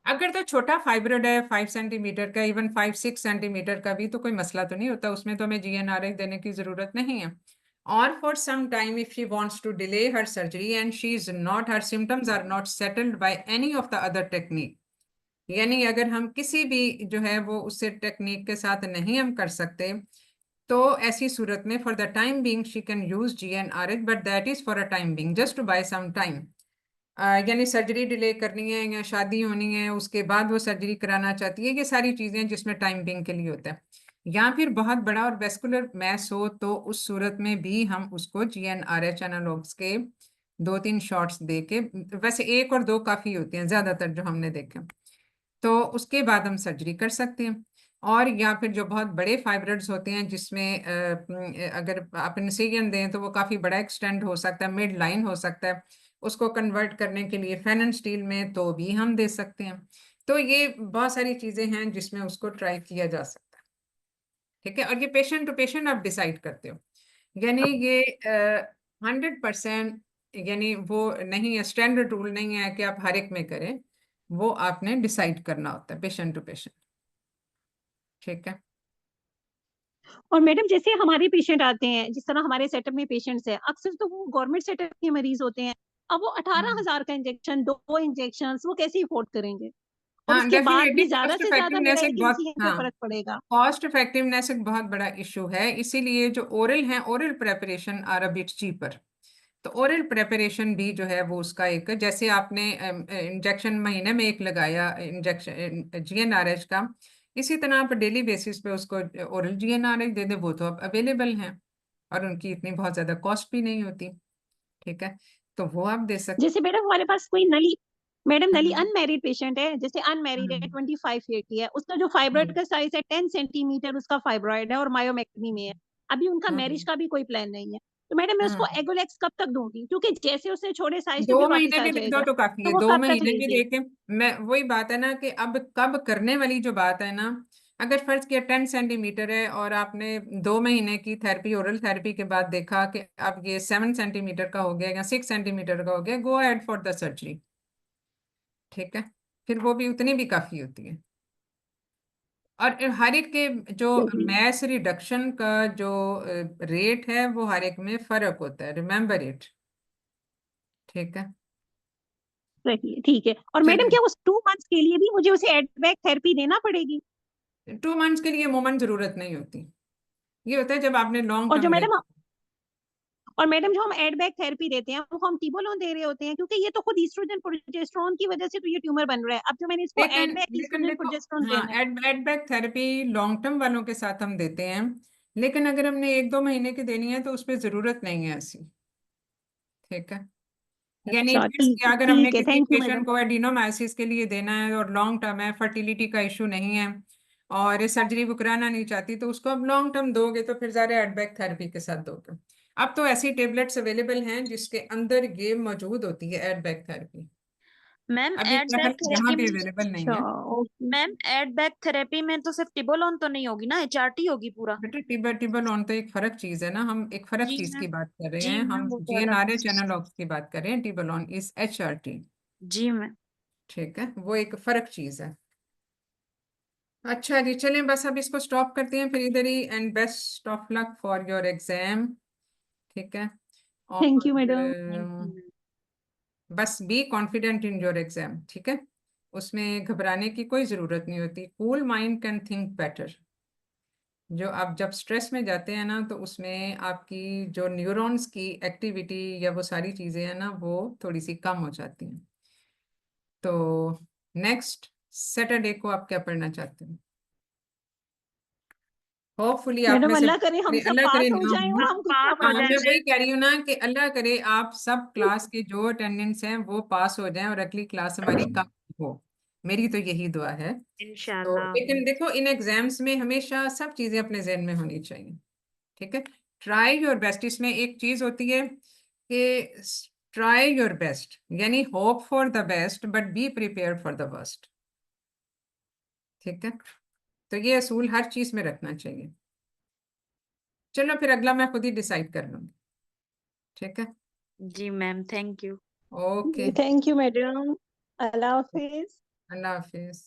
अगर तो छोटा फाइब्रोइड है 5 सेंटीमीटर का, इवन 5-6 सेंटीमीटर का भी, तो कोई मसला तो नहीं होता, उसमें तो हमें GnRH देने की जरूरत नहीं है। और for some time if she wants to delay her surgery and she is not, her symptoms are not settled by any of the other technique, यानी अगर हम किसी भी जो है वो उससे टेक्निक के साथ नहीं हम कर सकते, तो ऐसी सूरत में for the time being she can use GnRH, but that is for a time being, just to buy some time. यानी सर्जरी डिले करनी है या शादी होनी है उसके बाद वो सर्जरी कराना चाहती है, ये सारी चीजें जिसमें टाइम बिंग के लिए होता है। या फिर बहुत बड़ा और वेस्कुलर मैस हो तो उस सूरत में भी हम उसको GnRH एनालॉग्स के 2-3 शॉट्स दे के, वैसे 1 और 2 काफी होते हैं ज्यादातर जो हमने देखे, तो उसके बाद हम सर्जरी कर सकते हैं। और या फिर जो बहुत बड़े फाइब्रॉइड्स होते हैं जिसमें अगर आप इंसिजन दें तो वो काफ़ी बड़ा एक्सटेंड हो सकता है, मिड लाइन हो सकता है, उसको कन्वर्ट करने के लिए फेन एंड स्टील में तो भी हम दे सकते हैं। तो ये बहुत सारी चीज़ें हैं जिसमें उसको ट्राई किया जा सकता है। ठीक है, और ये पेशेंट टू पेशेंट आप डिसाइड करते हो, यानी ये 100% यानी वो नहीं है, स्टैंडर्ड रूल नहीं है कि आप हर एक में करें, वो आपने डिसाइड करना होता है पेशेंट टू पेशेंट। ठीक है, और मैडम जैसे हमारे पेशेंट आते हैं, जिस तरह हमारे सेटअप में पेशेंट्स हैं, अक्सर तो वो गवर्नमेंट सेटअप के मरीज होते हैं। अब वो 18,000 का इंजेक्शन, 2 इंजेक्शन वो कैसे अफोर्ड करेंगे? और हाँ उसके बाद डेफिनेटली भी ज्यादा कॉस्ट से ज्यादा इफेक्टिवनेस एक वेराइटी बहुत, इंसिजन पे हाँ फर्क पड़ेगा। कॉस्ट इफेक्टिवनेस एक बहुत बड़ा इशू है, इसीलिए जो ओरल है, oral preparation are a bit cheaper. तो ओरल प्रेपरेशन भी जो है वो उसका एक, जैसे आपने इंजेक्शन महीने में एक लगाया इंजेक्शन GnRH का, इसी तरह आप डेली बेसिस पे उसको ओरल GnRH दे दे, वो तो अब अवेलेबल हैं और उनकी इतनी बहुत ज्यादा कॉस्ट भी नहीं होती। ठीक है, तो वो आप दे सकते जैसे मैडम हमारे पास कोई नली, मैडम नली हैं। अनमैरिड पेशेंट है, जैसे अनमैरिड है, 25 ईयर की है, उसका जो फाइब्रॉइड का साइज है 10 सेंटीमीटर उसका फाइब्रॉइड है और मायोमेक्टमी में है। अभी उनका मैरिज का भी कोई प्लान नहीं है, तो मैडम मैं उसको एगोलेक्स कब तक दूंगी? क्योंकि जैसे उसने छोड़े साइज से 2 फिर वापस महीने आ भी दे दो जाएगा, तो काफी तो है, वो 2 कब तक महीने भी लेंगे? देके, मैं वही बात है ना कि अब कब करने वाली जो बात है ना, अगर फर्ज किया 10 सेंटीमीटर है और आपने 2 महीने की थेरेपी, ओरल थेरेपी के बाद देखा कि अब ये 7 सेंटीमीटर का हो गया या 6 सेंटीमीटर का हो गया, go ahead for the surgery. ठीक है, फिर वो भी उतनी भी काफी होती है। और हर एक के जो मैस रिडक्शन का जो रेट है वो हर एक में फर्क होता है, रिमेम्बर इट। ठीक है, सही है, ठीक है। और मैडम चलिए क्या उस 2 मंथ्स के लिए भी मुझे उसे एडबैक थेरेपी देना पड़ेगी? 2 मंथ्स के लिए मोमेंट जरूरत नहीं होती, ये होता है जब आपने लॉन्ग और जो टर्म मैडम देखा। और मैडम जो हम एडबैक थेरेपी देते हैं वो हम टिबोलोन दे रहे होते हैं, क्योंकि ये तो खुद ईस्ट्रोजन प्रोजेस्टेरोन की वजह से तो ये ट्यूमर बन रहा है। अब जो मैंने इसको लेकिन एडबैक लेकिन ईस्ट्रोजन देखो, प्रोजेस्टेरोन हाँ देना है। एडबैक थेरेपी लॉन्ग टर्म वालों के साथ हम देते हैं, लेकिन अगर हमने 1-2 महीने की देनी है तो उस पर जरूरत नहीं है ऐसी। ठीक है, यानी अच्छा, अगर हमने ठीक है, किसी थैंक यू पेशेंट मैडम। को एडिनोमाइसिस के लिए देना है और लॉन्ग टर्म है, फर्टिलिटी का इशू नहीं है और सर्जरी वो कराना नहीं चाहती, तो उसको अब लॉन्ग टर्म दोगे तो फिर ज़्यादा एडबैक थेरेपी के साथ दोगे। अब तो ऐसी टेबलेट्स अवेलेबल हैं जिसके अंदर ये मौजूद होती है एडबैक थेरेपी, मैम अभी एडबैक यहाँ थेरेपी भी में अवेलेबल नहीं अच्छा, है। ओके। मैम एडबैक थेरेपी में तो सिर्फ टिबोलोन तो नहीं होगी ना, HRT होगी पूरा? बेटे टिबल तो एक फर्क चीज है ना, हम एक फर्क जी चीज मैम, की बात कर रहे जी हैं, मैम हम वो तो अलग GnRH एनालॉग्स की बात कर रहे हैं, टिबल इज HRT। जी मैम। ठीक है, वो एक फर्क चीज है। अच्छा जी, चलें बस अब इसको स्टॉप करते हैं फिर इधर ही, and best of luck for your exam. ठीक है, थैंक यू और मैडम। Thank you ma'am. बस be confident in your exam. ठीक है, उसमें घबराने की कोई जरूरत नहीं होती, cool mind can think better. जो आप जब स्ट्रेस में जाते हैं ना तो उसमें आपकी जो न्यूरॉन्स की एक्टिविटी या वो सारी चीज़ें हैं ना वो थोड़ी सी कम हो जाती हैं। तो नेक्स्ट सैटरडे को आप क्या पढ़ना चाहते हैं? होपफुली आप मैडम में से अल्लाह करे हम सब अल्लाह पास करे हो ना जाएं हो। और हम खुद पास का हो हाँ, बना मैं जाए। वही कह रही हूँ ना कि अल्लाह करे आप सब क्लास के जो अटेंडेंस हैं वो पास हो जाएं और अगली क्लास हमारी कम हो। मेरी तो यही दुआ है। तो इंशाल्लाह। लेकिन देखो इन एग्जाम्स में हमेशा सब चीजें अपने जहन में होनी चाहिए। ठीक है, ट्राई योर बेस्ट। इसमें एक चीज होती है कि ट्राई योर बेस्ट, यानी hope for the best but be prepare for the worst. ठीक है, तो ये असूल हर चीज में रखना चाहिए। चलो फिर अगला मैं खुद ही डिसाइड कर लूंगी। ठीक है, जी ma'am, thank you. Okay, thank you madam, अल्लाह हाफिज। अल्लाह हाफिज।